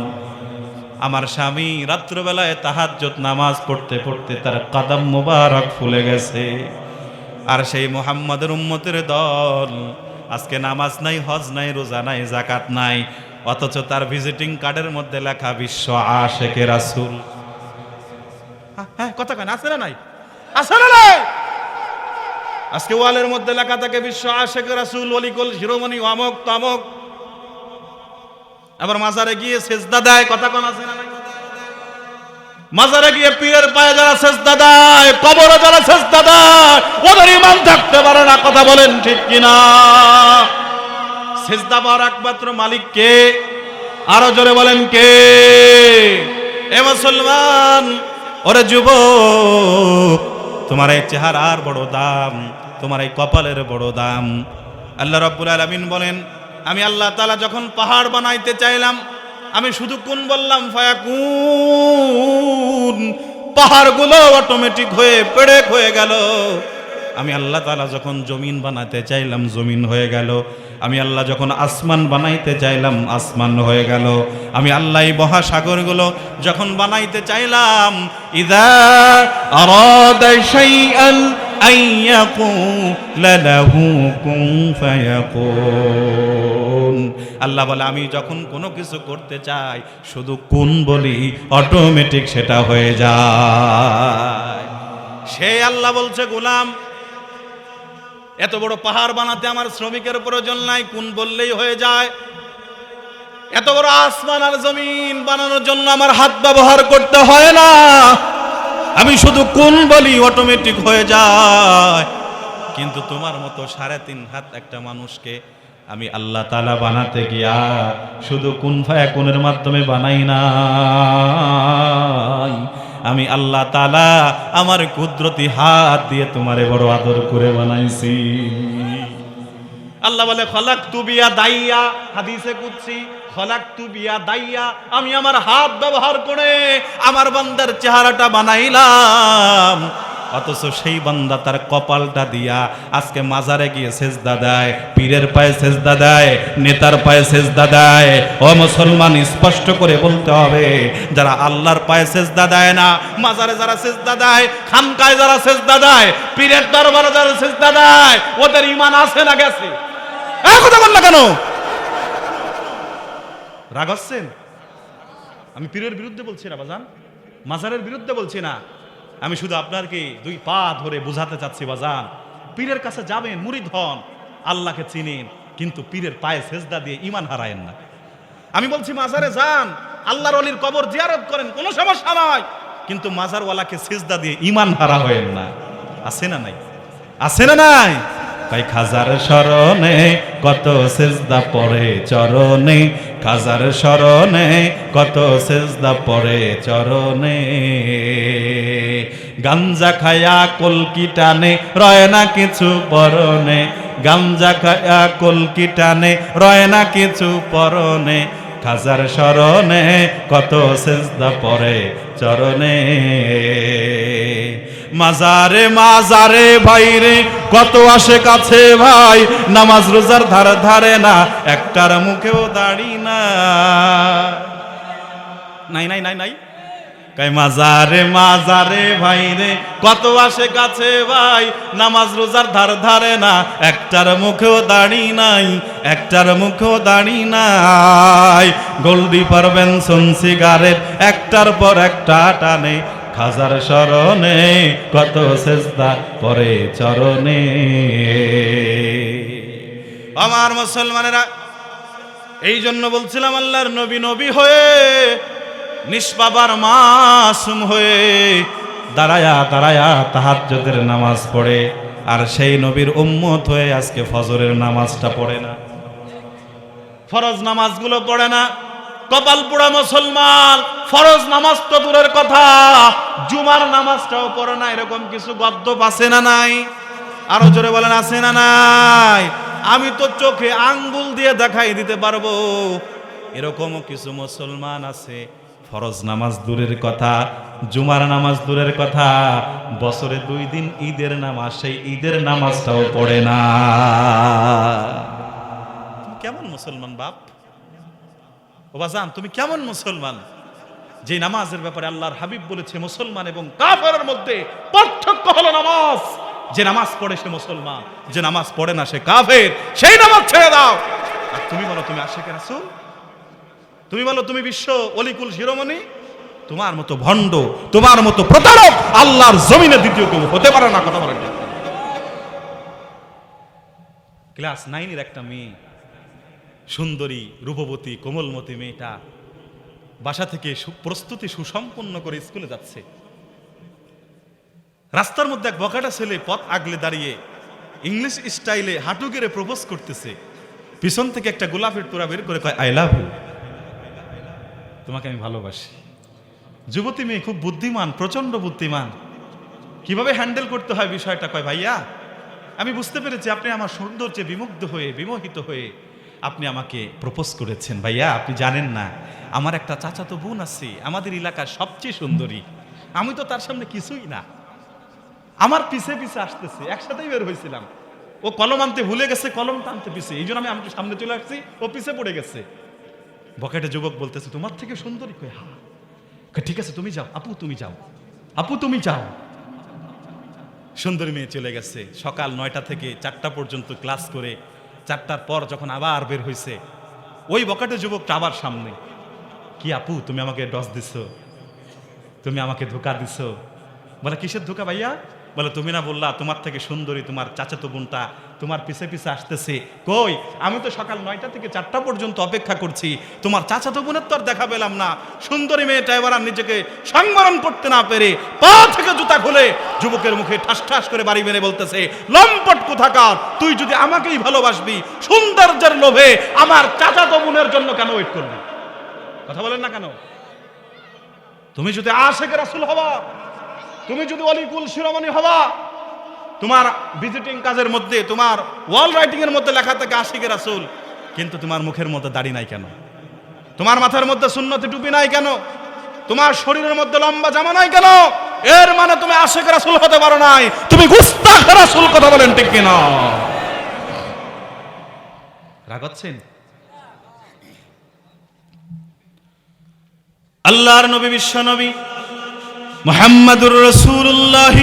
আমার স্বামী রাত্রবেলায় তাহাজ্জুদ নামাজ পড়তে পড়তে তার কদম মোবারক ফুলে গেছে। আর সেই মুহাম্মাদের উম্মতের দল আজকে নামাজ নাই, হজ নাই, রোজা নাই, যাকাত নাই, অথচ তার ভিজিটিং কার্ডের মধ্যে লেখা বিশ্ব আশেকে রাসূল। হ্যাঁ, কথা কেন? আছে না নাই? আছে না নাই? আজকে ওয়ালের মধ্যে লেখা থাকে বিশ্ব আশেকে রাসূল, ওলিকুল শিরোমণি, অমক তমক। আবার মাজারে গিয়ে সেজদা দেয়। কথা কোন? আছে না নাই? মাজারে গিয়ে পীরের পায়ে যারা সেজদা দেয়, কবরে যারা সেজদা দেয়, ওদের ঈমান থাকতে পারে না। কথা বলেন ঠিক কিনা? সেজদা পাওয়ার একমাত্র মালিক কে? আরো জোরে বলেন কে? এ মুসলমান, ওরে যুবক, তোমার এই চেহারার বড় দাম, তোমার এই কপালের বড় দাম। আল্লাহ রাব্বুল আলামিন বলেন, আমি আল্লাহ তাআলা যখন পাহাড় বানাইতে চাইলাম, আমি শুধু কোন বললাম, ফায়াকুন, পাহাড়গুলো অটোমেটিক হয়ে পেড়েক হয়ে গেল। আমি আল্লাহ তাআলা যখন জমিন বানাতে চাইলাম, জমিন হয়ে গেল। আমি আল্লাহ যখন আসমান বানাইতে চাইলাম, আসমান হয়ে গেল। আমি আল্লাহ এই মহাসাগরগুলো যখন বানাইতে চাইলাম, ইযা আরাদা শাইআন আইয়াকুলা লাহু কুন ফায়াকুন। আল্লাহ বলে, আমি যখন কোনো কিছু করতে চাই শুধু কুন বলি, অটোমেটিক সেটা হয়ে যায়। সেই আল্লাহ বলছে, গোলাম, এত বড় পাহাড় বানাতে আমার শ্রমিকের প্রয়োজন নাই, কুন বললেই হয়ে যায়। এত বড় আসমান আর জমিন বানানোর জন্য আমার হাত ব্যবহার করতে হয় না, আমি শুধু কুন বলি, অটোমেটিক হয়ে যায়। কিন্তু তোমার মতো 3.5 হাত একটা মানুষকে আমি আল্লাহ তাআলা বানাতে গিয়া শুধু কুন ফায়াকুনের মাধ্যমে বানাই না, আমি আল্লাহ তাআলা আমার কুদরতি হাত দিয়ে তোমারে বড় আদর করে বানাইছি। আল্লাহ বলে, খলাকতু বিয়াদাইয়া, হাদিসে কুদসি, খলাকতু বিয়াদাইয়া, আমি আমার হাত ব্যবহার করে আমার বান্দার চেহারাটা বানাইলাম। অথচ সেই বান্দা তার কপালটা দিয়া আজকে মাজারে গিয়ে সেজদা দেয়, পীরের পায়ে সেজদা দেয়, নেতার পায়ে সেজদা দেয়। ও মুসলমান, স্পষ্ট করে বলতে হবে, যারা আল্লাহর পায়ে সেজদা দেয় না, মাজারে যারা সেজদা দেয়, খানকায় যারা সেজদা দেয়, পীরের দরবারে যারা সেজদা দেয়, ওদের ঈমান আছে না গেছে? কথা বল না কেন? রাগ হচ্ছেন? আমি পীরের বিরুদ্ধে বলছি না বাজান, মাজারের বিরুদ্ধে বলছি না, আমি শুধু আপনাকে 2 পা ধরে বুঝাতে চাচ্ছি বাজান, পীরের কাছে যাবেন, মুরিদ হন, আল্লাহকে চিনেন, কিন্তু পীরের পায়ে সেজদা দিয়ে ঈমান হারায়েন না। আমি বলছি মাজারে যান, আল্লাহর ওলির কবর জিয়ারত করেন, কোনো সমস্যা নাই, কিন্তু মাজারওয়ালাকে সেজদা দিয়ে ঈমান হারা হয়েন না। আছে না নাই? আছে না নাই? তাই খাজার শরণে কত সেজদা পড়ে চরণে, খাজার শরণে কত সেজদা পড়ে চরণে। গাঞ্জা খায়া কলকি টানে, রয় না কিছু পরনে, গাঞ্জা খায়া কলকি টানে, রয় না কিছু পরনে। খাজার শরণে কত সেজদা পড়ে চরণে। মাজারে মাজারে ভাইরে কত আসে কাছে ভাই, নামাজ রোজার ধারে ধারে না, একটার মুখেও দাড়ি না। নাই নাই নাই নাই, কাই মাজারে মাজারে ভাইরে কত আসে কাছে ভাই, নামাজ রোজার ধার ধারে না, একটার মুখেও দাড়ি নাই, একটার মুখেও দাড়ি নাই। গোল্ডি পারবেন সন সিগারেট একটার পর একটা টানে, খাজার শরণে কত সেজদা পড়ে চরণে। আমার মুসলমানেরা, এই জন্য বলছিলাম আল্লাহর নবী নবী হয়ে নিষ্পাপার মাসুম হয়ে দাঁড়ায়া দাঁড়ায়া তাহাজ্জুদের নামাজ পড়ে, আর সেই নবীর উম্মত হয়ে আজকে ফজরের নামাজটা পড়ে না, ফরজ নামাজগুলো পড়ে না। কপাল পোড়া মুসলমান, ফরজ নামাজ তো দূরের কথা, জুমার নামাজটাও পড়ে না। এরকম কিছু গদ্য আছে না নাই? আরো জোরে বলেন, আছে না নাই? আমি তো চোখে আঙ্গুল দিয়ে দেখাই দিতে পারবো এরকমও কিছু মুসলমান আছে, ফরজ নামাজ দূরের কথা, জুমার নামাজ দূরের কথা, বছরে 2 দিন ঈদের নামাজ, সেই ঈদের নামাজটাও পড়ে না। তুমি কেমন মুসলমান বাপ? ও বাজান, তুমি কেমন মুসলমান যে নামাজের ব্যাপারে আল্লাহর হাবিব বলেছে মুসলমান এবং কাফেরের মধ্যে পার্থক্য হলো নামাজ। যে নামাজ পড়ে সে মুসলমান, যে নামাজ পড়ে না সে কাফের, সেই নামাজ ছেড়ে দাও। আর তুমি বলো তুমি আশিকে রাসূল, তুমি বলো তুমি বিশ্ব অলিকুল শিরোমণি। তোমার মতো ভণ্ড, তোমার মতো প্রতারক আল্লাহর জমিনে দ্বিতীয় কেউ হতে পারে না। কথা বলেন। ক্লাস 9-এর একটা মেয়ে, সুন্দরী রূপবতী কোমলমতী মেয়েটা বাসা থেকে প্রস্তুতি সুসম্পন্ন করে স্কুলে যাচ্ছে। রাস্তার মধ্যে এক বকাটা ছেলে পথ আগলে দাঁড়িয়ে ইংলিশ স্টাইলে হাঁটু গেড়ে প্রপোজ করতেছে। পিছন থেকে একটা গোলাপের তোড়া বের করে কয়, আই লাভ ইউ, তোমাকে আমি ভালোবাসি। যুবতী মেয়ে খুব বুদ্ধিমান, প্রচন্ড বুদ্ধিমান, কিভাবে হ্যান্ডেল করতে হয় বিষয়টা কয়, ভাইয়া আমি বুঝতে পেরেছি আপনি আমার সৌন্দর্যে বিমুগ্ধ হয়ে বিমোহিত হয়ে আপনি আমাকে প্রপোজ করেছেন। ভাইয়া আপনি জানেন না, আমার একটা চাচাতো বোন আছে আমাদের এলাকার সবচেয়ে সুন্দরী, আমি তো তার সামনে কিছুই না, আমার পিছে পিছে আসতেছে, একসাথেই বের হয়েছিলাম, ও কলম আনতে ভুলে গেছে, কলম টানতে পিছে, এই জন্য আমি সামনে চলে আসছি, ও পিছে পড়ে গেছে। বকেটে যুবক বলতেছে, তোমার থেকে সুন্দরী? কই হ্যাঁ। ঠিক আছে তুমি যাও আপু, তুমি যাও আপু, তুমি যাও। সুন্দরী মেয়ে চলে গেছে। সকাল 9টা থেকে 4টা পর্যন্ত ক্লাস করে 4টার পর যখন আবার বের হয়েছে, ওই বকেটে যুবকটা আবার সামনে। কি আপু তুমি আমাকে ডস দিছো, তুমি আমাকে ধোকা দিছো? বলে কিসের ধোকা ভাইয়া? বলে তুমি না বললা তোমার থেকে সুন্দরী তোমার চাচাতো বোনটা তোমার পিছে পিছে আসতেছে। কই, আমি তো সকাল 9টা থেকে 4টা পর্যন্ত অপেক্ষা করছি, তোমার চাচাতো বোনের তো আর দেখা পেলাম না। সুন্দরী মেয়েটা এবার আর নিজেকে সংবরণ করতে না পেরে পা থেকে জুতা খুলে যুবকের মুখে ঠাস ঠাস করে বাড়ি মেরে বলতেছে, লম্পট কোথাকার, তুই যদি আমাকেই ভালোবাসবি সৌন্দর্যের লোভে আমার চাচাতো বোনের জন্য কেন ওয়েট করবি? কথা বলেন না কেন? তুমি যদি আশিকে রাসূল হবা, তুমি যদি অলিকুল শিরোমণি হবা, তোমার ভিজিটিং কার্ডের মধ্যে তোমার ওয়াল রাইটিং এর মধ্যে লেখা থাকে আশিকে রাসূল, কিন্তু তোমার মুখের মধ্যে দাড়ি নাই কেন? তোমার মাথার মধ্যে সুন্নতি টুপি নাই কেন? তোমার শরীরের মধ্যে লম্বা জামা নাই কেন? এর মানে তুমি আশিকে রাসূল হতে পারো নাই, তুমি গুস্তাখ রাসূল। কথা বলেন ঠিক কিনা? রাগ হচ্ছেন? আল্লাহর নবী বিশ্ব নবী মুহাম্মাদুর রাসূলুল্লাহ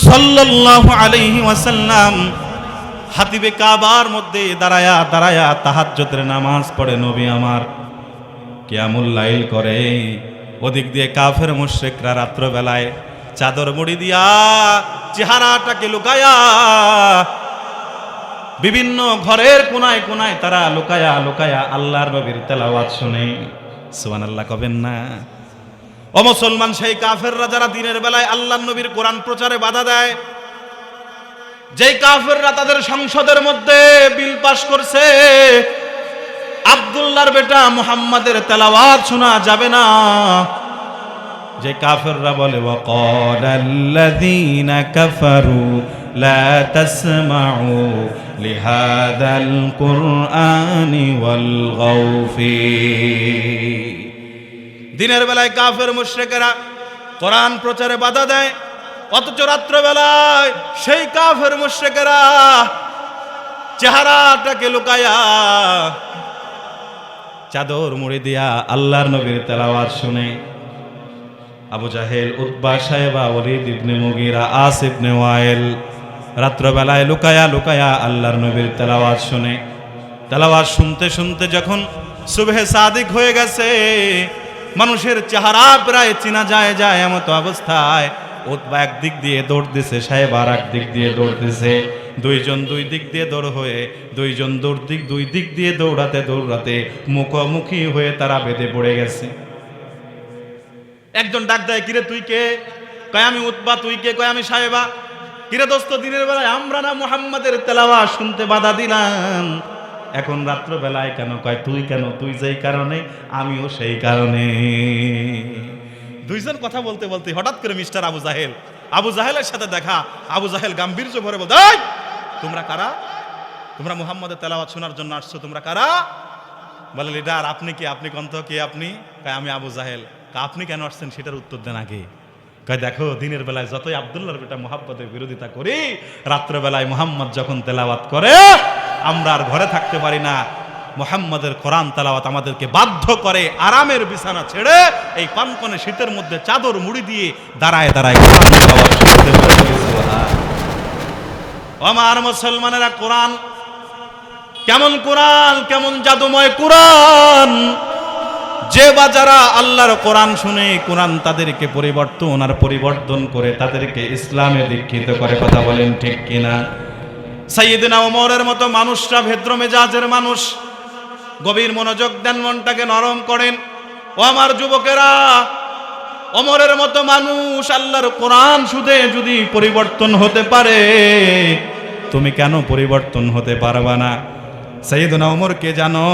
সাল্লাল্লাহু আলাইহি ওয়াসাল্লাম হাতিবে কাবার মধ্যে দাঁড়ায়া দাঁড়ায়া তাহাজ্জুদের নামাজ পড়ে নবী আমার, কিয়ামুল লাইল করে। ওদিক দিয়ে কাফের মুশরিকরা রাত্র বেলায় চাদর মুড়ি দিয়া চেহারাটাকে লুকায়া বিভিন্ন ঘরের কোনায় কোনায় তারা লুকায়া লুকায়া আল্লাহর নবীর তেলাওয়াত শুনে। সুবহানাল্লাহ কবেন না? ও মুসলমান, সেই কাফেররা যারা দিনের বেলায় আল্লাহর নবীর কোরআন প্রচারে বাধা দেয়, যেই কাফেররা তাদের সংসদের মধ্যে বিল পাস করছে আব্দুল্লাহর বেটা মুহাম্মাদের তেলাওয়াত শোনা যাবে না, যে কাফেররা বলে ওয়াকালাল্লাযীনা কাফারু লা তাসমাউ লিহাযাল কুরআনি ওয়ালগাউ ফী। দিনের বেলায় কাফের মুশরিকেরা কোরআন প্রচারে বাধা দেয়, অথচ রাত্র বেলায় সেই কাফের মুশরিকেরা চেহারাটাকে লুকায়া চাদর মুড়ি দিয়া আল্লাহর নবীর তেলাওয়াত শুনে। আবু জাহেল, উতবা, শায়বা, ওয়ালিদ ইবনে মুগীরা, আস ইবনে ওয়াইল রাত্র বেলায় লুকায়া লুকায়া আল্লাহর নবীর তেলাওয়াত শুনে। তেলাওয়াত শুনতে শুনতে যখন সুবহে সাদিক হয়ে গেছে, মানুষের চেহারা প্রায় চেনা যায় এমত অবস্থায় উতবা একদিক দিয়ে দৌড় দিছে, শায়বা আর একদিক দিয়ে দৌড় দিছে। দুইজন দুই দিক দিয়ে দৌড় হয়ে দুইজন দুই দিক দিয়ে দৌড়াতে দৌড়াতে মুখোমুখি হয়ে তারা বেঁধে পড়ে গেছে। একজন ডাক দেয়, কিরে তুই কে? কয় আমি উতবা। তুই কে? কয় আমি সাহেবা। কিরে দোস্ত, দিনের বেলায় আমরা না মুহাম্মাদের তেলাওয়াত শুনতে বাধা দিলাম, এখন রাত্র বেলায় কেন? কয় তুই কেন? তুই যেই কারণে আমিও সেই কারণে। দুইজন কথা বলতে বলতে হঠাৎ করে মিস্টার আবু জাহেলের সাথে দেখা। আবু জাহেল গাম্ভীর্য ভরে বলতে, এই তোমরা কারা? তোমরা মুহাম্মাদের তেলাওয়াত শোনার জন্য আসছো, তোমরা কারা? বলে, লিডার আপনি কি? আপনি কন্ত কে আপনি? কয় আমি আবু জাহেল। আপনি কেন আসছেন সেটার উত্তর দেন আগে। কয় দেখো, দিনের বেলায় যতই আব্দুল্লাহর বেটা মুহাম্মদের বিরোধিতা করি, রাত্রবেলায় মুহাম্মদ যখন তেলাওয়াত করে আমরা আর ঘরে থাকতে পারি না। মুহাম্মদের কোরআন তেলাওয়াত আমাদেরকে বাধ্য করে আরামের বিছানা ছেড়ে এই কনকনে শীতের মধ্যে চাদর মুড়ি দিয়ে দাঁড়ায় দাঁড়ায় কোরআন তেলাওয়াত শুনতে পারি। আমার মুসলমানেরা, কোরআন কেমন? কোরআন কেমন জাদুময় কোরআন! যে বা যারা আল্লাহর কোরআন শুনে, কোরআন তাদেরকে পরিবর্তন করে তাদেরকে ইসলামে দীক্ষিত করে। কথা বলেন ঠিক কিনা? সাইয়েদনা ওমরের মতো মানুষরা ভেদ্র মেজাজের মানুষ, গভীর মনোযোগ দেন, মনটাকে নরম করেন। ও আমার যুবকেরা, ওমরের মতো মানুষ আল্লাহর কোরআন শুনে যদি পরিবর্তন হতে পারে, তুমি কেন পরিবর্তন হতে পারবা না? সাইয়েদনা ওমরকে জানো?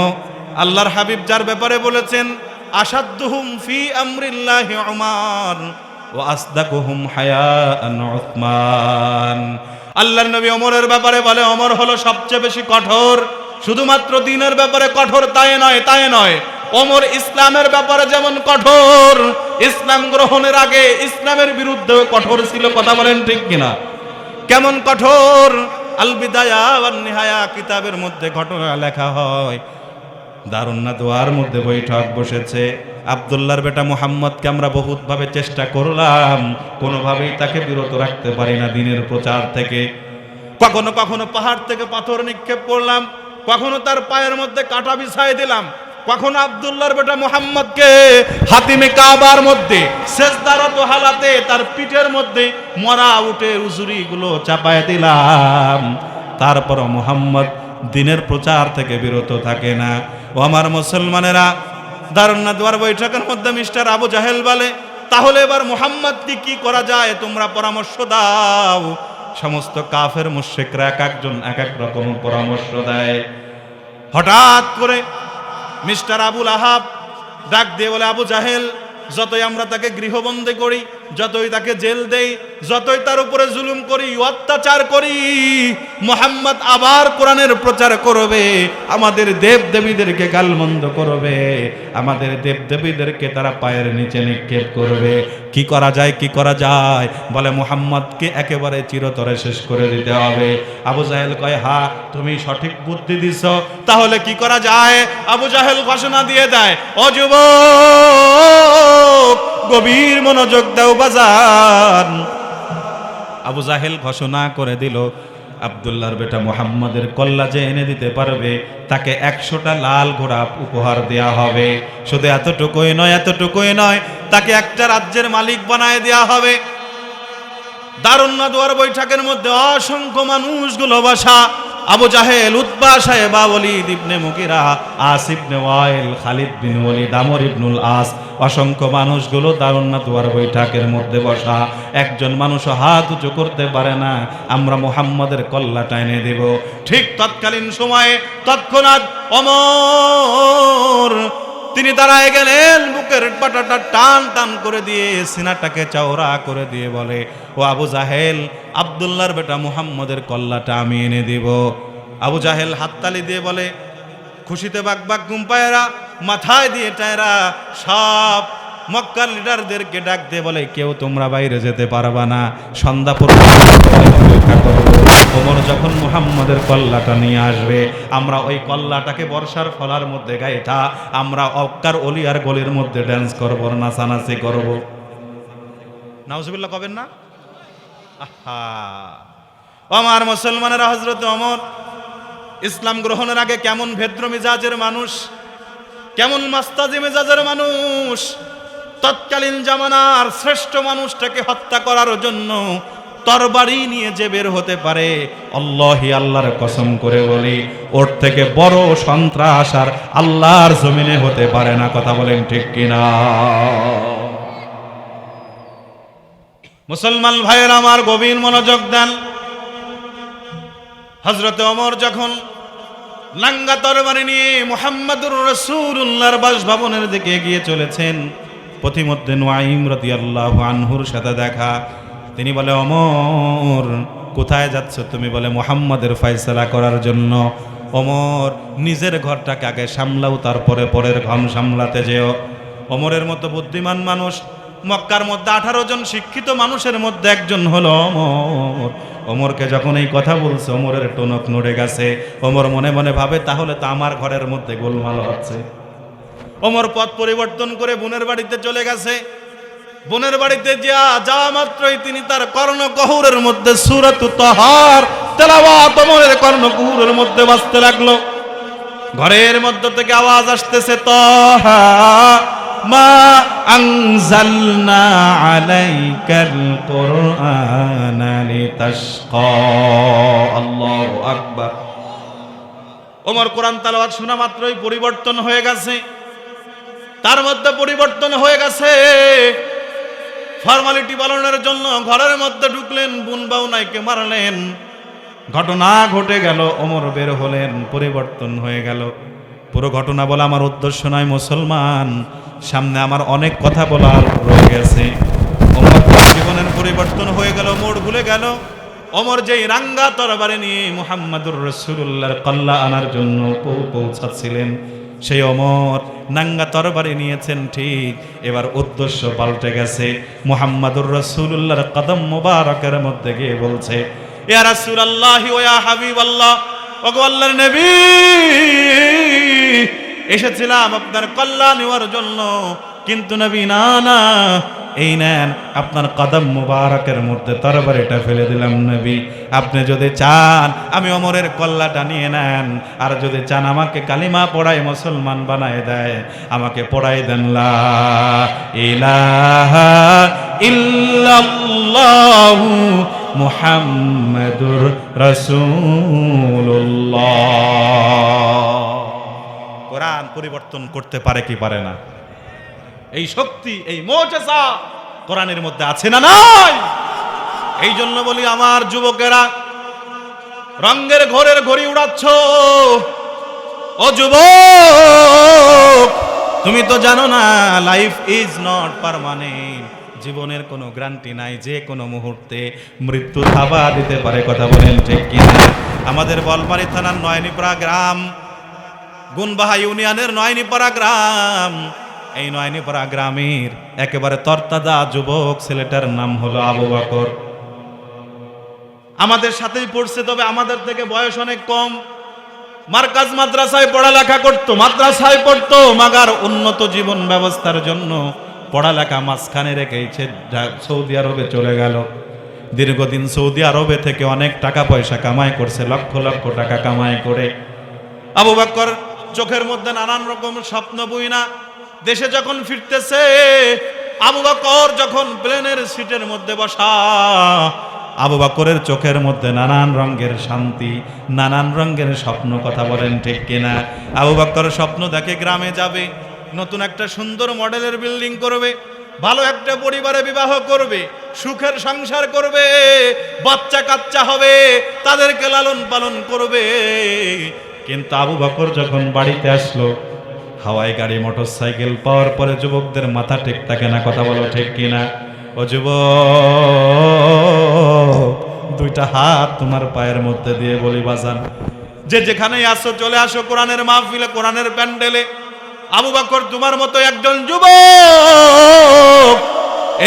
আল্লাহর হাবিব যার ব্যাপারে বলেছেন, আসাদ্দুহুম ফি আমরিল্লাহি উমর ওয়া আসদাকুহুম হায়াআন উসমান। আল্লাহর নবী ওমরের ব্যাপারে বলে, ওমর হলো সবচেয়ে বেশি কঠোর। শুধুমাত্র দ্বীনের ব্যাপারে কঠোর তাই নয়, ওমর ইসলামের ব্যাপারে যেমন কঠোর, ইসলাম গ্রহণের আগে ইসলামের বিরুদ্ধেও কঠোর ছিল। কথা বলেন ঠিক কিনা? কেমন কঠোর? আল বিদায়া ওয়ান নিহায়া কিতাবের মধ্যে ঘটনা লেখা হয়। দারুন নাদওয়ার মধ্যে বৈঠক বসেছে। আব্দুল্লাহর বেটা মুহাম্মদকে আমরা বহুতভাবে চেষ্টা করলাম, কোনোভাবেই তাকে বিরত রাখতে পারি না দ্বীনের প্রচার থেকে। কখনো কখনো পাহাড় থেকে পাথর নিক্ষেপ করলাম, কখনো তার পায়ের মধ্যে কাঁটা বিছাই দিলাম, কখনো আব্দুল্লাহর বেটা মুহাম্মদকে হাতিমে কাবার মধ্যে সেজদারত হালাতে তার পিঠের মধ্যে মরা উটের উজুরিগুলো চাপায় দিলাম। তারপর মুহাম্মদ দ্বীনের প্রচার থেকে বিরত থাকে না। ও আমার মুসলমানেরা, দারুন নাদওয়ার বৈঠকের মধ্যে মিস্টার আবু জাহেল বলে, তাহলে এবার মুহাম্মদকে কি করা যায় তোমরা পরামর্শ দাও। সমস্ত কাফের মুশরিকরা এক একজন এক এক রকম পরামর্শ দেয়। হঠাৎ করে মিস্টার আবুল আহাব ডাক দিয়ে বলে, আবু জাহেল, যতই আমরা তাকে গৃহবন্দী করি, যতই তাকে জেল দেই, যতই তার উপরে জুলুম করি, অত্যাচার করি, মুহাম্মদ আবার কোরআনের প্রচার করবে, আমাদের দেব দেবীদেরকে গালমন্দ করবে, আমাদের দেব দেবীদেরকে তারা পায়ের নিচে নিক্ষেপ করবে। কি করা যায়? বলে, মুহাম্মদকে একেবারে চিরতরে শেষ করে দিতে হবে। আবু জাহেল কয়, হ্যাঁ তুমি সঠিক বুদ্ধি দিছ, তাহলে কি করা যায়? আবু জাহেল ঘোষণা দিয়ে দেয়, ও যুবক, গভীর মনোযোগ দাও বাজান। আবু জাহেল ঘোষণা করে দিল, আব্দুল্লাহর বেটা মুহাম্মদের কল্লা যে এনে দিতে পারবে তাকে 100টা লাল ঘোড়া উপহার দেয়া হবে। শুধু এতটুকুই নয়, তাকে একটা রাজ্যের মালিক বানায় দেয়া হবে। দারুন নাদওয়ার বৈঠকের মধ্যে অসংখ্য মানুষগুলো বসা। আবু জাহেল, উতবা, সাহেবা, ওয়ালিদ ইবনে মুগিরা, আস ইবনে ওয়াইল, খালিদ বিন ওয়ালিদ, আমর ইবনুল আস, অসংখ্য মানুষগুলো দারুন নাদওয়ার বৈঠকের মধ্যে বসা। একজন মানুষ হাত উঁচু করতে পারে না, আমরা মুহাম্মদের কল্লাটা এনে দেব। ঠিক তৎকালীন সময়ে তৎক্ষণাৎ ওমর তিনি দাঁড়ায় গেলেন, বুকের পাটাটা টান টান করে দিয়ে সিনাটাকে চওড়া করে দিয়ে বলে, ও আবু জাহেল, আব্দুল্লাহর বেটা মুহাম্মদের কল্লাটা আমি এনে দিব। আবু জাহেল হাততালি দিয়ে বলে, খুশিতে বাকবাক গুম্পায়েরা, মাথায় দিয়ে টায়রা, সব মক্কার লিডারদেরকে ডাক দিয়ে বলে, কেউ তোমরা বাইরে যেতে পারবা না, সন্ধ্যা পর্যন্ত অপেক্ষা করবো। ওমর যখন মুহাম্মদের কল্লাটা নিয়ে আসবে, আমরা ওই কল্লাটাকে বর্ষার ফলার মধ্যে গাইতা আমরা অক্কার অলিয়ার গলির মধ্যে ড্যান্স করবো, নাচানাচি করব। নাউজুবিল্লাহ কবেন না? আহা, আমার মুসলমানেরা, হযরত ওমর ইসলাম গ্রহণের আগে কেমন ভেদ্র মেজাজের মানুষ, কেমন মাস্তাজি মেজাজের মানুষ। তৎকালীন জামানার শ্রেষ্ঠ মানুষটাকে হত্যা করার জন্য তরবারি নিয়ে যে বের হতে পারে, আল্লাহি আল্লাহর কসম করে বলি, ওর থেকে বড় সন্ত্রাস আর আল্লাহর জমিনে হতে পারে না। কথা বলেন ঠিক কিনা? মুসলমান ভাইয়ের আমার, গভীর মনোযোগ দেন। হযরত ওমর যখন নাঙ্গা তরবারি নিয়ে মুহাম্মাদুর রাসূলুল্লাহর বাসভবনের দিকে এগিয়ে চলেছেন, পথিমধ্যে নুআইম রাদিয়াল্লাহু আনহুর সাথে দেখা। তিনি বলে, ওমর কোথায় যাচ্ছ তুমি? বলে, মুহাম্মাদের ফয়সালা করার জন্য। ওমর, নিজের ঘরটাকে আগে সামলাও, তারপরে পরের ঘর সামলাতে যেও। ওমরের মতো বুদ্ধিমান মানুষ মক্কার মধ্যে 18 জন শিক্ষিত মানুষের মধ্যে একজন হলো ওমর। ওমরকে যখন এই কথা বলছে, ওমরের টনক নড়ে গেছে। ওমর মনে মনে ভাবে, তাহলে তো আমার ঘরের মধ্যে গোলমাল হচ্ছে। ওমর পথ পরিবর্তন করে বোনের বাড়িতে চলে গেছে। বোনের বাড়িতে যাওয়া মাত্রই তিনি তার কর্ণকুহরের মধ্যে সূরাতুত তাহার তেলাওয়াত ওমরের কর্ণকুহরের মধ্যে বাজতে লাগলো। ঘরের মধ্য থেকে আওয়াজ আসতেছে, তাহা মা আনজালনা আলাইকাল কুরআনা লিতাশকা। আল্লাহু আকবার। ওমর কোরআন তেলাওয়াত শোনা মাত্রই পরিবর্তন হয়ে গেছে। তার মধ্যে পরিবর্তন হয়ে গেছে। ফর্মালিটি পালনের জন্য ঘরের মধ্যে ঢুকলেন, বোন বাউনাইকে মারলেন। ঘটনা ঘটে গেল, ওমর বের হলেন, পরিবর্তন হয়ে গেল। পুরো ঘটনা বলা আমার উদ্দেশ্য নয় মুসলমান, সামনে আমার অনেক কথা বলার রয়ে গেছে। ওমর জীবনের পরিবর্তন হয়ে গেল, মোড় ভুলে গেল। ওমর যেই রাঙ্গা তরবারি নিয়ে মুহাম্মাদুর রাসূলুল্লাহর কল্লা আনার জন্য পৌঁছাচ্ছিলেন, সেই ওমর নাঙ্গা তরবারি নিয়েছেন ঠিক, এবার উদ্দেশ্য পাল্টে গেছে। মুহাম্মাদুর রাসূলুল্লাহর কদম মুবারকের মধ্যে গিয়ে বলছে, ইয়া রাসূলুল্লাহি ওয়া ইয়া হাবিবাল্লাহ, ওগো আল্লাহর নবী, এসেছিলাম আপনার কল্যাণ নেওয়ার জন্য, কিন্তু নবী না না, এই নেন আপনার কদম মুবারকের মধ্যে তরবারিটা ফেলে দিলাম নবী। আপনি যদি চান আমি ওমরের কল্লাটা নিয়ে নেন, আর যদি চান আমাকে কালিমা পড়ায় মুসলমান বানায় দেয়, আমাকে পড়াই দেন লা ইলাহা ইল্লাল্লাহু মুহাম্মাদুর রাসূলুল্লাহ। কোরআন পরিবর্তন করতে পারে কি পারে না? এই শক্তি, এই মুজিজা কোরআনের মধ্যে আছে না নাই? এই জন্য বলি, আমার যুবকেরা, রঙের ঘোরের ঘড়ি উড়াচ্ছ। ও যুবক, তুমি তো জানো না লাইফ ইজ নট পার্মানেন্ট। জীবনের কোনো গ্যারান্টি নাই, যে কোনো মুহূর্তে মৃত্যু থাবা দিতে পারে। কথা বলেন ঠিক কিনা? আমাদের বলমারী থানার নয়নিপাড়া গ্রাম, গুনবাহা ইউনিয়নের নয়নিপাড়া গ্রাম, এই নয়নিপাড়া গ্রামের একেবারে তরতাজা যুবক ছেলেটার নাম হলো আবু বকর। আমাদের সাথেই পড়ছে, তবে আমাদের থেকে বয়স অনেক কম। মার্কাজ মাদ্রাসায় পড়ালেখা করতো, মাদ্রাসায় পড়তো, মাগার উন্নত জীবন ব্যবস্থার জন্য পড়ালেখা মাঝখানে রেখেই সৌদি আরবে চলে গেল। দীর্ঘদিন সৌদি আরবে থেকে অনেক টাকা পয়সা কামাই করছে, লক্ষ লক্ষ টাকা কামাই করে। আবু বকর চোখের মধ্যে নানান রকম স্বপ্ন বইনা দেশে যখন ফিরতেছে, আবু বকর যখন প্লেনের সিটের মধ্যে বসা, আবু বকরের চোখের মধ্যে নানান রঙের শান্তি, নানান রঙের স্বপ্ন। কথা বলেন ঠিক কিনা? আবু বকর স্বপ্ন দেখে গ্রামে যাবে, নতুন একটা সুন্দর মডেলের বিল্ডিং করবে, ভালো একটা পরিবারে বিবাহ করবে, সুখের সংসার করবে, বাচ্চা কাচ্চা হবে, তাদেরকে লালন পালন করবে। কিন্তু আবু বকর যখন বাড়িতে আসলো, হাওয়াই গাড়ি মোটর সাইকেল পাওয়ার পরে যুবকদের মাথা ঠিক থাকে না। কথা বলো ঠিক কিনা? ও যুবক, দুইটা হাত তোমার পায়ের মধ্যে দিয়ে বলি বাজান, যে যেখানেই আসো চলে আসো কোরআনের মাহফিলে, কোরআনের প্যান্ডেলে। আবু বকর তোমার মতো একজন যুবক।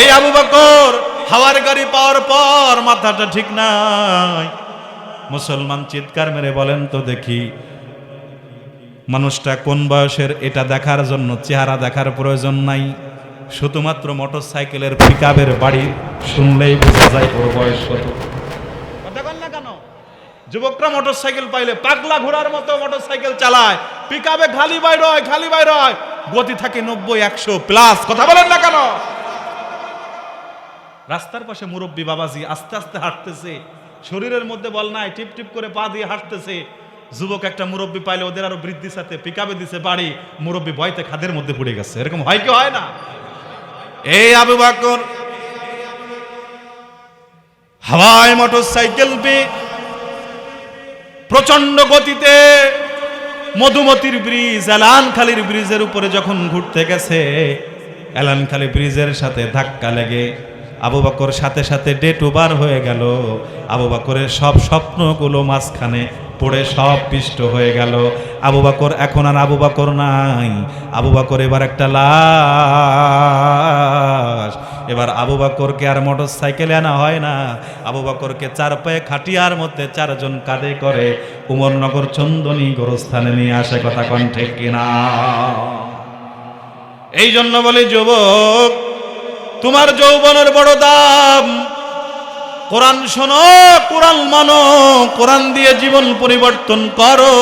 এই আবু বকর হাওয়ার গাড়ি পাওয়ার পর মাথাটা ঠিক নাই। মুসলমান চিৎকার মেরে বলেন তো দেখি, মানুষটা কোন বয়সের এটা দেখার জন্য চেহারা দেখার প্রয়োজন নাই, শুধুমাত্র মোটর সাইকেলের পিকআপের বাড়ি শুনলেই বোঝা যায় ওর বয়স কত। কথা বল না কেন? যুবকরা মোটর সাইকেল পাইলে পাগলা ঘোড়ার মতো মোটর সাইকেল চালায়, পিকআপে খালি বাইর হয়, খালি বাইর হয়, গতি থাকে 90-100 প্লাস। কথা বলেন না কেন? রাস্তার পাশে মুরব্বী বাবাজি আস্তে আস্তে হাঁটতেছে, শরীরের মধ্যে বল নাই, টিপ টিপ করে পা দিয়ে হাঁটতেছে। যুবক একটা মুরব্বী পাইলে ওদের আরো বৃদ্ধির সাথে পিকআপে দিছে বাড়ি, মুরব্বী ভয়তে খাদের মধ্যে পড়ে গেছে। এরকম হয় কি হয় না? এই আবু বকর হাওয়ায় মোটরসাইকেল পেয়ে প্রচন্ড গতিতে মধুমতির ব্রিজ, এলানখালীর ব্রিজের উপরে যখন ঘুরতে গেছে, এলানখালী ব্রিজের সাথে ধাক্কা লেগে আবু বকর সাথে সাথে ডেট ওভার হয়ে গেল। আবু বকরের সব স্বপ্নগুলো মাঝখানে পড়ে সব পিষ্ট হয়ে গেল। আবু বকর এখন আর আবু বকর নাই, আবু বকর এবার একটা লাশ। এবার আবু বকরকে আর মোটর সাইকেলে আনা হয় না, আবু বকরকে চার পায়ে খাটিয়ার মধ্যে চারজন কাঁধে করে উমরনগর চন্দনী গোরস্থানে নিয়ে আসে। কথা কোন ঠিক কিনা? এই জন্য বলি যুবক, তোমার যৌবনের বড় দাম। কোরআন শোনো, কোরআন মানো, কোরআন দিয়ে জীবন পরিবর্তন করো।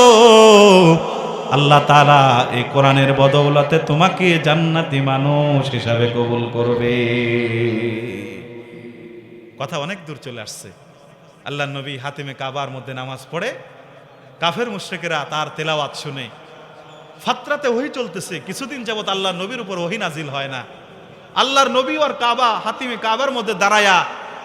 আল্লাহ তাআলা এই কোরআনের বদৌলতে তোমাকে জান্নাতি মানুষ হিসাবে কবুল করবে। কথা অনেক দূর চলে আসছে। আল্লাহর নবী হাতিমে কাবার মধ্যে নামাজ পড়ে, কাফের মুশরিকেরা তার তেলাওয়াত শুনে ফাতরাতে ওহী চলতেছে। কিছুদিন যাবত আল্লাহর নবীর উপর ওহী নাজিল হয় না। আল্লাহর নবী আর কাবা, হাতিমে কাবার মধ্যে দাঁড়ায়া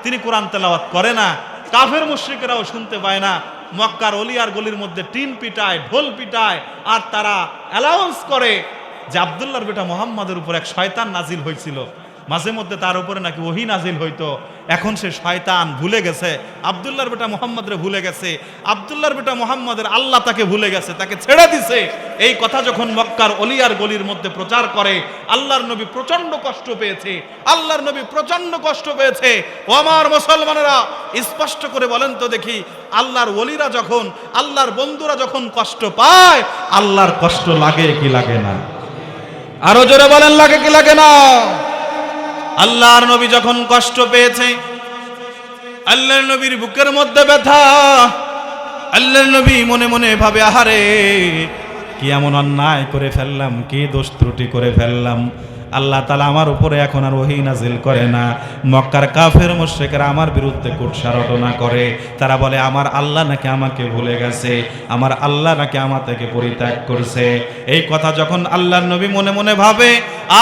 তিনি কোরআন তেলাওয়াত করে না। কাফের মুশরিকেরাও শুনতে পায় না। মক্কার অলিয়ার গলির মধ্যে টিন পিটায়, ঢোল পিটায়, আর তারা অ্যালাউন্স করে যে আব্দুল্লাহর বেটা মুহাম্মাদের উপর এক শয়তান নাজিল হয়েছিল, মাঝে মধ্যে তার উপরে নাকি ওহী নাজিল হইতো। এখন সে শয়তান ভুলে গেছে, আব্দুল্লাহর বেটা মুহাম্মাদরে ভুলে গেছে, আব্দুল্লাহর বেটা মুহাম্মাদের আল্লাহ তাকে ভুলে গেছে, তাকে ছেড়ে দিছে। এই কথা যখন মক্কার অলিয়ার গলির মধ্যে প্রচার করে, আল্লাহর নবী প্রচন্ড কষ্ট পেয়েছে, আল্লাহর নবী প্রচন্ড কষ্ট পেয়েছে। ও আমার মুসলমানেরা, স্পষ্ট করে বলেন তো দেখি, আল্লাহর ওলিরা যখন, আল্লাহর বন্ধুরা যখন কষ্ট পায়, আল্লাহর কষ্ট লাগে কি লাগে না? আরো জোরে বলেন, লাগে কি লাগে না? আল্লাহর নবী যখন কষ্ট পেয়েছে, আল্লাহর নবীর বুকের মধ্যে ব্যথা, আল্লাহর নবী মনে মনে ভাবে, আহারে কি এমন অন্যায় করে ফেললাম, কি দোষ ত্রুটি করে ফেললাম, আল্লাহ তাআলা আমার উপরে এখন আর ওহী নাজিল করে না। মক্কার কাফের মুশরিকরা আমার বিরুদ্ধে কুৎসারটনা করে, তারা বলে আমার আল্লাহ নাকি আমাকে ভুলে গেছে, আমার আল্লাহ নাকি আমার থেকে পরিত্যাগ করছে। এই কথা যখন আল্লাহর নবী মনে মনে ভাবে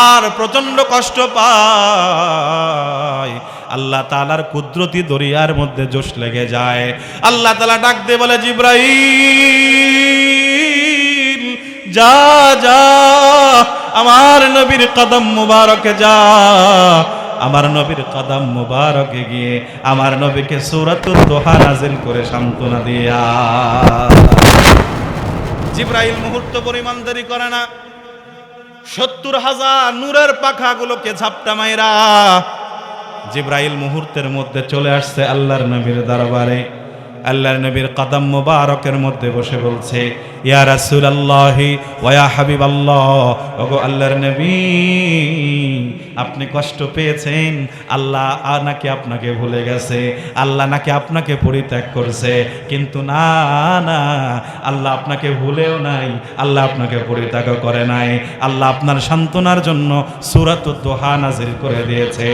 আর প্রচন্ড কষ্ট পায়, আল্লাহ তাআলার কুদরতি দরিয়ার মধ্যে জোশ লেগে যায়। আল্লাহ তাআলা ডাক দিয়ে বলে, জিবরাইল যা যা, আমার নবীর কদম মুবারকে যা, আমার নবীর কদম মুবারকে গিয়ে আমার নবীকে সূরাতুদ দুহা নাযিল করে সান্ত্বনা দিয়া। জিবরাইল মুহূর্ত পরিমাণ দেরি করে না, 70,000 নূরের পাখাগুলোকে ঝাপটা মাইরা জিবরাইল মুহূর্তের মধ্যে চলে আসছে আল্লাহর নবীর দরবারে। আল্লাহর নবীর কদম মুবারকের মধ্যে বসে বলছে, ইয়া রাসূলুল্লাহি ওয়া ইয়া হাবিবাল্লাহ, ওগো আল্লাহর নবী, আপনি কষ্ট পেয়েছেন, আল্লাহ নাকি আপনাকে ভুলে গেছে, আল্লাহ নাকি আপনাকে পরিত্যাগ করছে। কিন্তু না না, আল্লাহ আপনাকে ভুলেও নাই, আল্লাহ আপনাকে পরিত্যাগ করে নাই, আল্লাহ আপনার সান্ত্বনার জন্য সূরাতুদ দুহা নাযিল করে দিয়েছে।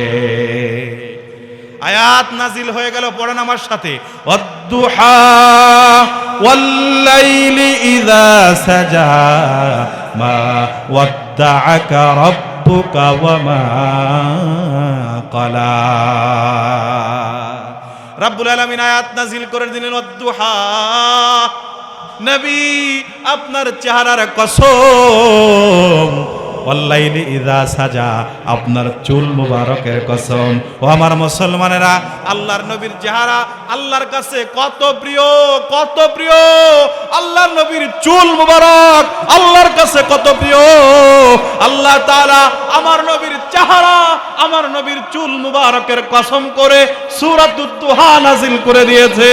আয়াত নাজিল হয়ে গেল, পড়েন আমার সাথে, ওয়াদ-দুহা ওয়াল-লাইলি ইযা সাজা মা ওয়াদ্দাআকা রাব্বুকা ওয়া মা ক্বালা। রাব্বুল আলামিন আয়াত নাজিল করে দিলেন, ওয়াদ-দুহা, নবী আপনার চেহারার কসম, ওয়াল্লাইলি ইযা সাজা, আপনার চুল মুবারকের কসম। ও আমার মুসলমানেরা, আল্লাহর নবীর চেহারা আল্লাহর কাছে কত প্রিয়, কত প্রিয়, আল্লাহর নবীর চুল মুবারক আল্লাহর কাছে কত প্রিয়। আল্লাহ তাআলা আমার নবীর চেহারা, আমার নবীর চুল মুবারকের কসম করে সূরাতুদ দুহা নাযিল করে দিয়েছে।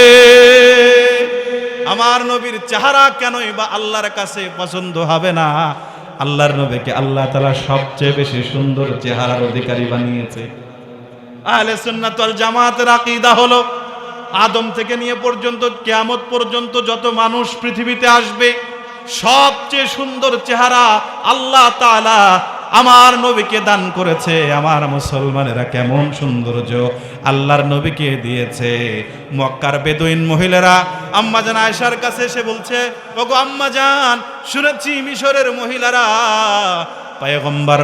আমার নবীর চেহারা কেনই বা আল্লাহর কাছে পছন্দ হবে না? আল্লাহর নবীকে আল্লাহ তাআলা সবচেয়ে বেশি সুন্দর চেহারার অধিকারী বানিয়েছে। আহলে সুন্নাত ওয়াল জামাতের আকীদা হলো, আদম থেকে নিয়ে পর্যন্ত কিয়ামত পর্যন্ত যত মানুষ পৃথিবীতে আসবে, সবচেয়ে সুন্দর চেহারা আল্লাহ তাআলা আমার নবীকে দান করেছে। আমার মুসলমানেরা কেমন সৌন্দর্য আল্লাহর নবীকে দিয়েছে। মক্কার বেদুইন মহিলারা আম্মাজান আয়েশার কাছে এসে বলছে, ওগো আম্মাজান, শুনেছি মিশরের মহিলারা পয়গম্বর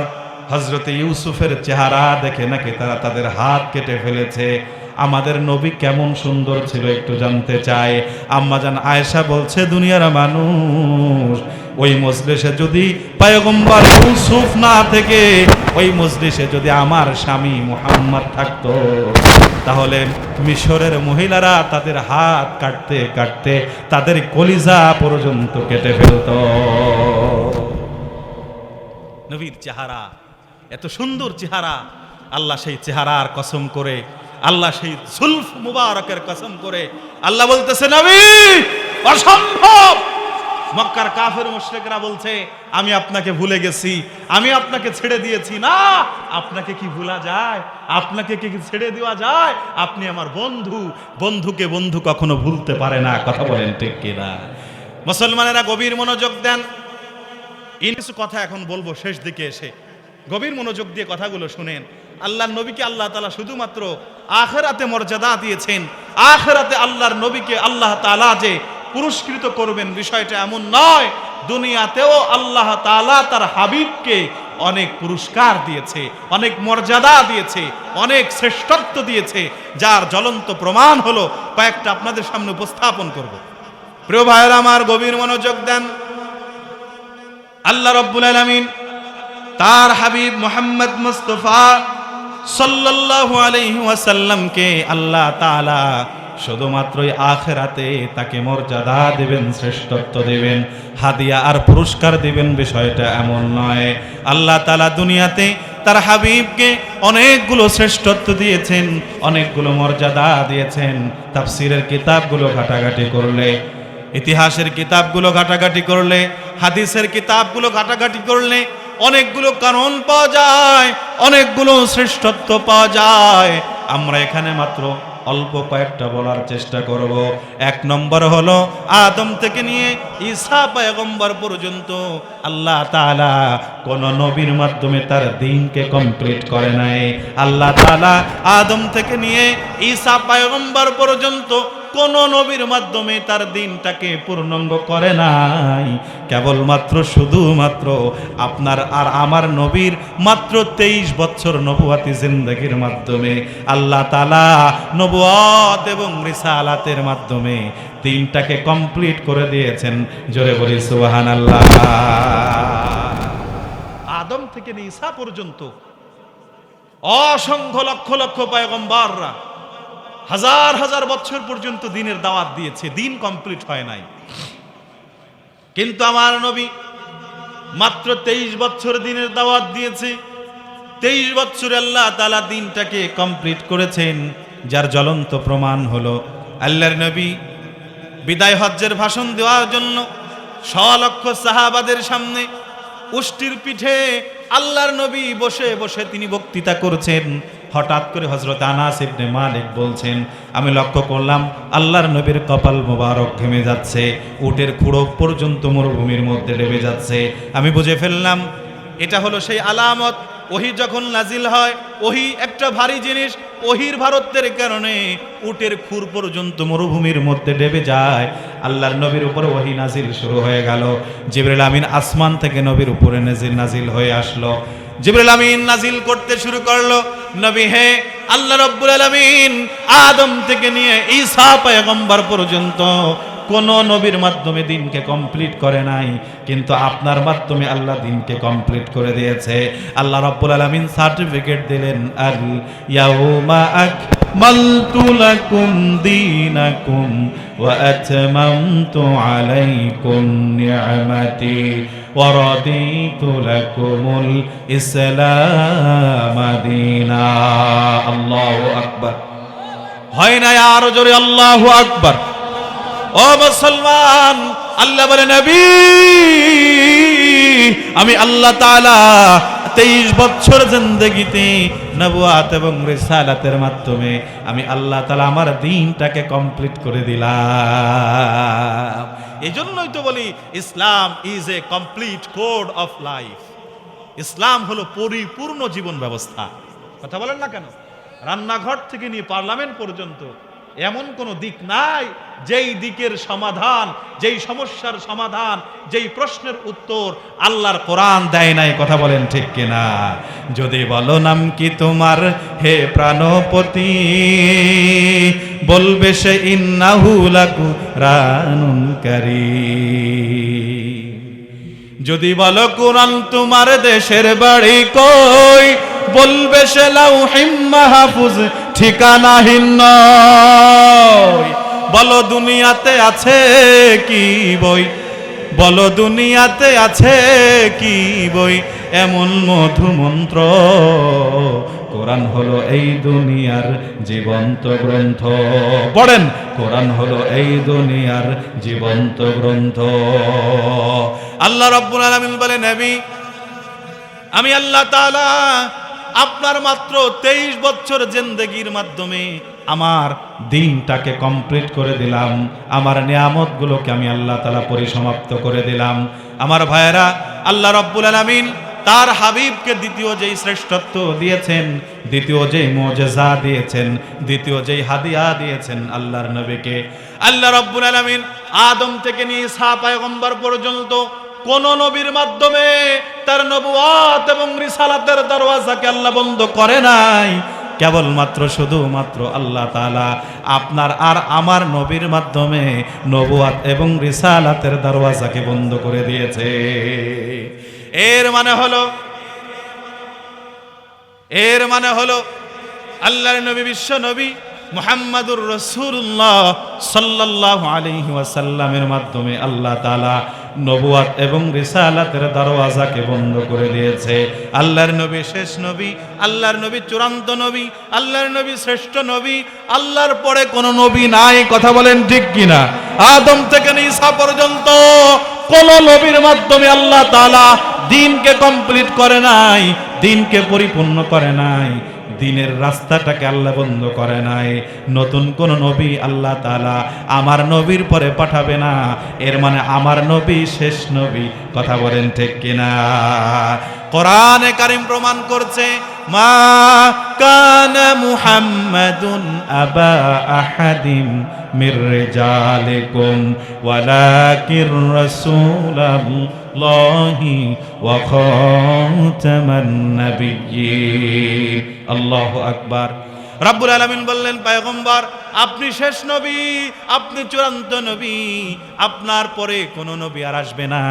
হযরতে ইউসুফের চেহারা দেখে নাকি তারা তাদের হাত কেটে ফেলেছে। আমাদের নবী কেমন সুন্দর ছিল একটু জানতে চাই। আম্মাজান আয়েশা বলছে, দুনিয়ার মানুষ, ওই মজলিসে যদি পয়গম্বর ইউসুফ না থেকে ওই মজলিসে যদি আমার স্বামী মুহাম্মদ থাকতো, তাহলে মিশরের মহিলারা তাদের হাত কাটতে কাটতে তাদের কলিজা পর্যন্ত কেটে ফেলতো। নবীর চেহারা এত সুন্দর চেহারা, আল্লাহ সেই চেহারার কসম করে, আল্লাহ সেই জুলফ মুবারকের কসম করে আল্লাহ বলতেছে, নবী অসম্ভব। মক্কার কাফের মুশরিকরা বলছে, আমি আপনাকে ভুলে গেছি, আমি আপনাকে ছেড়ে দিয়েছি। না, আপনাকে কি ভোলা যায়? আপনাকে কি ছেড়ে দেওয়া যায়? আপনি আমার বন্ধু, বন্ধুকে বন্ধু কখনো ভুলতে পারে না। কথা বলেন ঠিক কিনা? মুসলমানেরা গভীর মনোযোগ দেন। কিছু কথা এখন বলবো শেষ দিকে এসে, গভীর মনোযোগ দিয়ে কথাগুলো শুনেন। আল্লাহর নবীকে আল্লাহ তাআলা শুধুমাত্র আখিরাতে মর্যাদা দিয়েছেন। আখিরাতে আল্লাহর নবীকে আল্লাহ তাআলা যে পুরস্কৃত করবেন বিষয়টা এমন নয়, দুনিয়াতেও আল্লাহ তাআলা তার হাবিবকে অনেক পুরস্কার দিয়েছে, অনেক মর্যাদা দিয়েছে, অনেক শ্রেষ্ঠত্ব দিয়েছে, যার জ্বলন্ত প্রমাণ হলো কয়েকটা আপনাদের সামনে উপস্থাপন করব। প্রিয় ভাইয়েরা আমার, গভীর মনোযোগ দেন। আল্লাহ রাব্বুল আলামিন তার হাবিব মুহাম্মদ মুস্তাফা সাল্লাল্লাহু আলাইহি ওয়াসাল্লামকে আল্লাহ তাআলা শুধুমাত্রই আখিরাতে তাকে মর্যাদা দিবেন, শ্রেষ্ঠত্ব দিবেন, হাদিয়া আর পুরস্কার দিবেন বিষয়টা এমন নয়। আল্লাহ তাআলা দুনিয়াতে তার হাবিবকে অনেকগুলো শ্রেষ্ঠত্ব দিয়েছেন, অনেকগুলো মর্যাদা দিয়েছেন। তাফসীরের কিতাবগুলো ঘাটাঘাটি করলে, ইতিহাসের কিতাবগুলো ঘাটাঘাটি করলে, হাদিসের কিতাবগুলো ঘাটাঘাটি করলে অনেকগুলো কারণ পাওয়া যায়, অনেকগুলো শ্রেষ্ঠত্ব পাওয়া যায়। আমরা এখানে মাত্র অল্প কয়েকটা বলার চেষ্টা করব। এক নম্বর হলো, আদম থেকে নিয়ে ঈসা পয়গম্বর পর্যন্ত আল্লাহ তাআলা কোন নবীর মাধ্যমে তার দ্বীনকে কমপ্লিট করে নাই। আল্লাহ তাআলা আদম থেকে নিয়ে ঈসা পয়গম্বর পর্যন্ত কোন নবীর মাধ্যমে তার দ্বীনটাকে পূর্ণাঙ্গ করে নাই। কেবলমাত্র শুধুমাত্র আপনার আর আমার নবীর মাত্র 23 বছর নবুয়াতি জিন্দেগির মাধ্যমে আল্লাহ তাআলা নবুয়ত এবং রিসালাতের মাধ্যমে দ্বীনটাকে কমপ্লিট করে দিয়েছেন। জোরে বলি সুবহানাল্লাহ। আদম থেকে নিয়ে ঈসা পর্যন্ত অসংখ্য লক্ষ লক্ষ পয়গম্বররা হাজার হাজার বছর পর্যন্ত দ্বীনের দাওয়াত দিয়েছে, দ্বীন কমপ্লিট হয় নাই। কিন্তু আমার নবী মাত্র 23 বছর দ্বীনের দাওয়াত দিয়েছে। 23 বছরে আল্লাহ তাআলা দ্বীনটাকে কমপ্লিট করেছেন, যার জ্বলন্ত প্রমাণ হলো আল্লাহর নবী বিদায় হজ্জের ভাষণ দেওয়ার জন্য লক্ষ সাহাবাদের সামনে উষ্টির পিঠে আল্লাহর নবী বসে বসে তিনি বক্তৃতা করছেন। হঠাৎ করে হযরত আনাস ইবনে মালিক বলছেন, আমি লক্ষ্য করলাম আল্লাহর নবীর কপাল মোবারক ঘেমে যাচ্ছে, উটের খুড়ো পর্যন্ত মরুভূমির মধ্যে ডেবে যাচ্ছে। আমি বুঝে ফেললাম এটা হলো সেই আলামত। ওহী যখন নাজিল হয়, ওহী একটা ভারী জিনিস, ওহীর ভারতের কারণে উটের খুর পর্যন্ত মরুভূমির মধ্যে ডেবে যায়। আল্লাহর নবীর উপর ওহী নাজিল শুরু হয়ে গেল। জিবরিল আমিন আসমান থেকে নবীর উপরে নাজিল হয়ে আসলো। জিবরিল আমিন নাজিল করতে শুরু করলো, নবী হে, আল্লাহ রাব্বুল আলামিন আদম থেকে নিয়ে ঈসা পয়গম্বর পর্যন্ত কোন নবীর মাধ্যমে দ্বীনকে কমপ্লিট করে নাই, কিন্তু আপনার মাধ্যমে আল্লাহ দ্বীনকে কমপ্লিট করে দিয়েছে। আল্লাহ রাব্বুল আলামিন সার্টিফিকেট দিলেন, আল ইয়াউমা আকমালতু লাকুম দীনাকুম ওয়া আতমামতু আলাইকুম নি'মাতি ওয়া রাদিতু লাকুমুল ইসলাম দীনা। আল্লাহু আকবার। হয় না আর জোরে আল্লাহু আকবার। ও মুসলমান, আল্লাহ বলে, নবী আমি আল্লাহ তাআলা 23 বছর জিন্দেগিতে নবুয়াত এবং রিসালাতের মাধ্যমে আমি আল্লাহ তাআলা আমার দ্বীনটাকে কমপ্লিট করে দিলাম। এজন্যই তো বলি Islam is a complete code of life. Islam হলো পরিপূর্ণ জীবন ব্যবস্থা। কথা বলেন না কেন? রান্নাঘর থেকে নিয়ে পার্লামেন্ট পর্যন্ত এমন কোনো দিক নাই যেই দিকের সমাধান, যেই সমস্যার সমাধান, যেই প্রশ্নের উত্তর আল্লাহর কোরআন দেয় নাই। কথা বলেন ঠিক কিনা? যদি বলো নাম কি তোমার হে প্রাণপতি, বলবে সে ইন্নাহু লাকুরআনুন কারীম। যদি বলো কোরআন তোমার দেশের বাড়ি কই, বলবে সে লাউহিম মাহফুজ ঠিকানাহীন নয়। বলো দুনিয়াতে আছে কি বই, বলো দুনিয়াতে আছে কি বই, এমন মধুমন্ত্র কোরআন হলো এই দুনিয়ার জীবন্ত গ্রন্থ। পড়েন, কোরআন হলো এই দুনিয়ার জীবন্ত গ্রন্থ। আল্লাহ রাব্বুল আলামিন বলেন, নবী আমি আল্লাহ তাআলা আপনার মাত্র 23 বছর জিন্দেগির মাধ্যমে আমার দিনটাকে কমপ্লিট করে দিলাম, আমার নিয়ামতগুলোকে আমি আল্লাহ তাআলা পরিসমাপ্ত করে দিলাম। আমার ভাইয়েরা, আল্লাহ রাব্বুল আলামিন তার হাবিবকে দ্বিতীয় যেই শ্রেষ্ঠত্ব দিয়েছেন, দ্বিতীয় যেই মুজিজা দিয়েছেন, দ্বিতীয় যেই হাদিয়া দিয়েছেন আল্লাহর নবীকে, আল্লাহ রাব্বুল আলামিন আদম থেকে নিয়ে ঈসা পয়গম্বর পর্যন্ত কোন নবীর মাধ্যমে তার নবুয়ত এবং রিসালাতের দরওয়াজাকে আল্লাহ বন্ধ করে নাই। কেবলমাত্র শুধুমাত্র আল্লাহ তাআলা আপনার আর আমার নবীর মাধ্যমে নবুয়ত এবং রিসালাতের দরওয়াজাকে বন্ধ করে দিয়েছে। এর মানে হলো আল্লাহর নবী, বিশ্ব নবী মুহাম্মাদুর রাসূলুল্লাহ সাল্লাল্লাহু আলাইহি ওয়াসাল্লামের মাধ্যমে আল্লাহ তাআলা নবুয়ত এবং রিসালাতের দরওয়াজাকে বন্ধ করে দিয়েছে। আল্লাহর নবী শেষ নবী, আল্লাহর নবী চূড়ান্ত নবী, আল্লাহর নবী শ্রেষ্ঠ নবী, আল্লাহর পরে কোনো নবী নাই। কথা বলেন ঠিক কিনা? আদম থেকে ঈসা পর্যন্ত কোন নবীর মাধ্যমে আল্লাহ তাআলা দিনকে কমপ্লিট করে নাই, দিনকে পরিপূর্ণ করে নাই, দিনের রাস্তাটাকে আল্লাহ বন্ধ করে নাই। নতুন কোন নবী আল্লাহ তাআলা আমার নবীর পরে পাঠাবে না। এর মানে আমার নবী শেষ নবী। কথা বলেন ঠিক কিনা? কোরআনে কারীম প্রমাণ করছে, মা কানা মুহাম্মাদুন আবা আহাদিম মির রিজালিকুম ওয়ালাকির রাসূলুল্লাহি ওয়া খাতামান নাবিয়্যিন। আল্লাহু আকবার। রাব্বুল আলামিন বললেন, পয়গম্বর আপনি শেষ নবী, আপনি চূড়ান্ত নবী, আপনার পরে কোনো নবী আর আসবে না।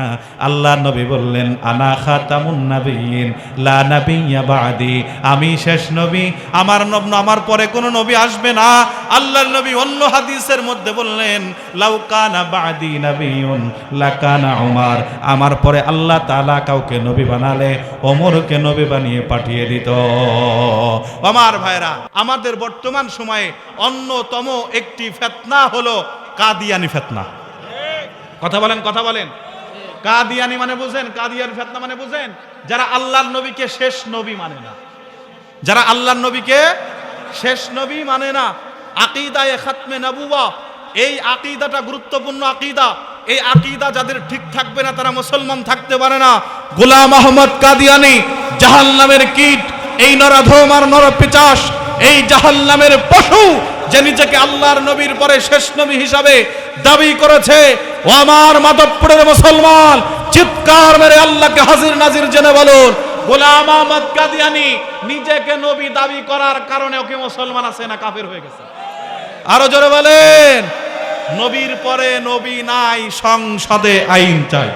আল্লাহর নবী বললেন, আনা খাতামুন নাবিয়্যিন লা নাবিয়্যা বাদি, আমি শেষ নবী, আমার পরে কোনো নবী আসবে না। আল্লাহর নবী অন্য হাদিসের মধ্যে বললেন, লাউ কানা বাদি নাবিয়্যুন লাকানা উমর, আমার পরে আল্লাহ তাআলা কাউকে নবী বানালে ওমরকে নবী বানিয়ে পাঠিয়ে দিত। আমার ভাইরা, আমাদের বর্তমান সময়ে অন্যতম একটি ফিতনা হলো কাদিয়ানি ফিতনা। কথা বলেন, কথা বলেন। কাদিয়ানি মানে বুঝেন? কাদিয়ানি ফিতনা মানে বুঝেন? যারা আল্লাহর নবীকে শেষ নবী মানে না, যারা আল্লাহর নবীকে শেষ নবী মানে না, আকীদায়ে খাতমে নবুওয়া, এই আকীদাটা গুরুত্বপূর্ণ আকীদা। এই আকীদা যাদের ঠিক থাকবে না তারা মুসলমান থাকতে পারে না। গোলাম আহমদ কাদিয়ানি জাহান্নামের কীট, এই নরধম আর নরপিচাস, এই জাহান্নামের পশু, যে নিজেকে আল্লাহর নবীর পরে শেষ নবী হিসাবে দাবি করেছে, ও আমার মাধবপুরের মুসলমান, চিৎকার মেরে আল্লাহকে হাজির নাজির জেনে বলুন, গোলাম আহমদ কাদিয়ানি নিজেকে নবী দাবি করার কারণে ওকে মুসলমান আছে না কাফের হয়ে গেছে? আরো জোরে বলেন। নবীর পরে নবী নাই, সংসদে আইন চাই।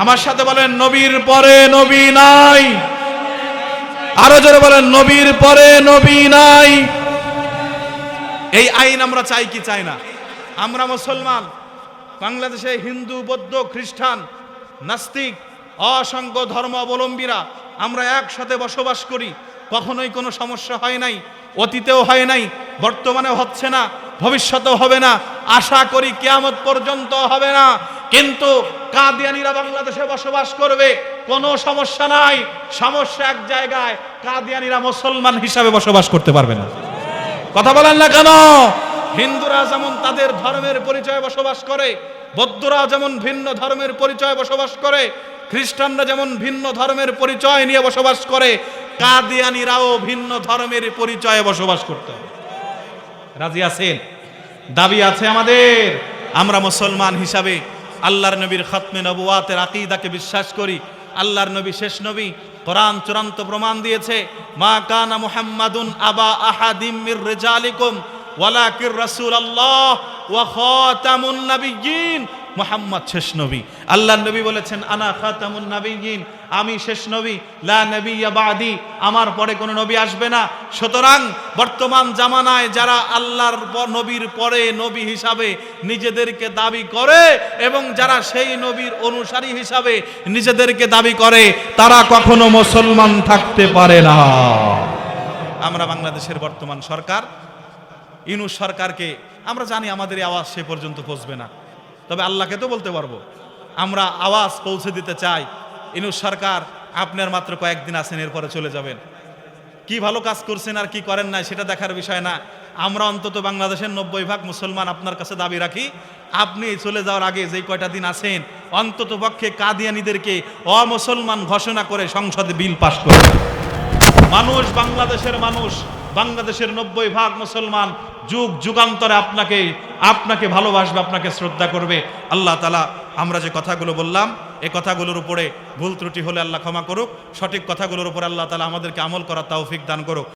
আমার সাথে বলেন, নবীর পরে নবী নাই। আরো জোরে বলেন, নবীর পরে নবী নাই। এই আইন আমরা চাই কি চাই না? আমরা মুসলমান, বাংলাদেশে হিন্দু, বৌদ্ধ, খ্রিস্টান, নাস্তিক, অসংখ্য ধর্ম অবলম্বীরা আমরা একসাথে বসবাস করি। কখনোই কোনো সমস্যা হয় নাই, অতীতেও হয় নাই, বর্তমানে হচ্ছে না, ভবিষ্যতেও হবে না, আশা করি কিয়ামত পর্যন্ত হবে না। কিন্তু কাদিয়ানিরা বাংলাদেশে বসবাস করবে, কোনো সমস্যা নাই। সমস্যা এক জায়গায়, কাদিয়ানিরা মুসলমান হিসাবে বসবাস করতে পারবে না। কথা বলেন না কেন? হিন্দুরা যেমন তাদের ধর্মের পরিচয়ে বসবাস করে, বৌদ্ধরা যেমন ভিন্ন ধর্মের পরিচয়ে বসবাস করে, খ্রিস্টানরা যেমন ভিন্ন ধর্মের পরিচয় নিয়ে বসবাস করে, কাদিয়ানীরাও ভিন্ন ধর্মের পরিচয়ে বসবাস করতে হবে। রাজি আছেন? দাবি আছে আমাদের। আমরা মুসলমান হিসাবে আল্লাহর নবীর খতমে নবুয়াতের আকীদাকে বিশ্বাস করি। আল্লাহর নবী শেষ নবী, কোরআন চূড়ান্ত প্রমাণ দিয়েছে, মা কানা মুহাম্মাদুন আবা আহাদিম মির রিজালিকুম ওয়ালাকির রাসূলুল্লাহ ওয়া খাতামুন নাবিয়্যিন। মুহাম্মদ শেষ নবী। আল্লাহর নবী বলেছেন, আনা খাতামুন নাবিয়্যিন, আমি শেষ নবী, লা নবিয়্যা বাদি, আমার পরে কোনো নবী আসবে না। সুতরাং বর্তমান জামানায় যারা আল্লাহর নবীর পরে নবী হিসাবে নিজেদেরকে দাবি করে এবং যারা সেই নবীর অনুসারী হিসাবে নিজেদেরকে দাবি করে, তারা কখনো মুসলমান থাকতে পারে না। আমরা বাংলাদেশের বর্তমান সরকার, ইউনূস সরকারকে আমরা জানি আমাদের এই আওয়াজ সে পর্যন্ত পৌঁছবে না, তবে আল্লাহকে তো বলতে পারবো। আমরা আওয়াজ পৌঁছে দিতে চাই, ইউনূস সরকার আপনার মাত্র কয়েকদিন আছেন, এরপরে চলে যাবেন। কি ভালো কাজ করছেন আর কি করেন না সেটা দেখার বিষয় না। আমরা অন্তত বাংলাদেশের 90% মুসলমান আপনার কাছে দাবি রাখি, আপনি চলে যাওয়ার আগে যেই কয়টা দিন আছেন অন্তত পক্ষে কাদিয়ানীদেরকে অমুসলমান ঘোষণা করে সংসদে বিল পাস করবেন। মানুষ, বাংলাদেশের মানুষ, বাংলাদেশের 90% মুসলমান যুগ যুগান্তরে আপনাকে ভালোবাসবে, আপনাকে শ্রদ্ধা করবে। আল্লাহ তাআলা আমরা যে কথাগুলো বললাম এই কথাগুলোর উপরে ভুল ত্রুটি হলে আল্লাহ ক্ষমা করুক, সঠিক কথাগুলোর উপরে আল্লাহ তাআলা আমাদেরকে আমল করার তৌফিক দান করুক।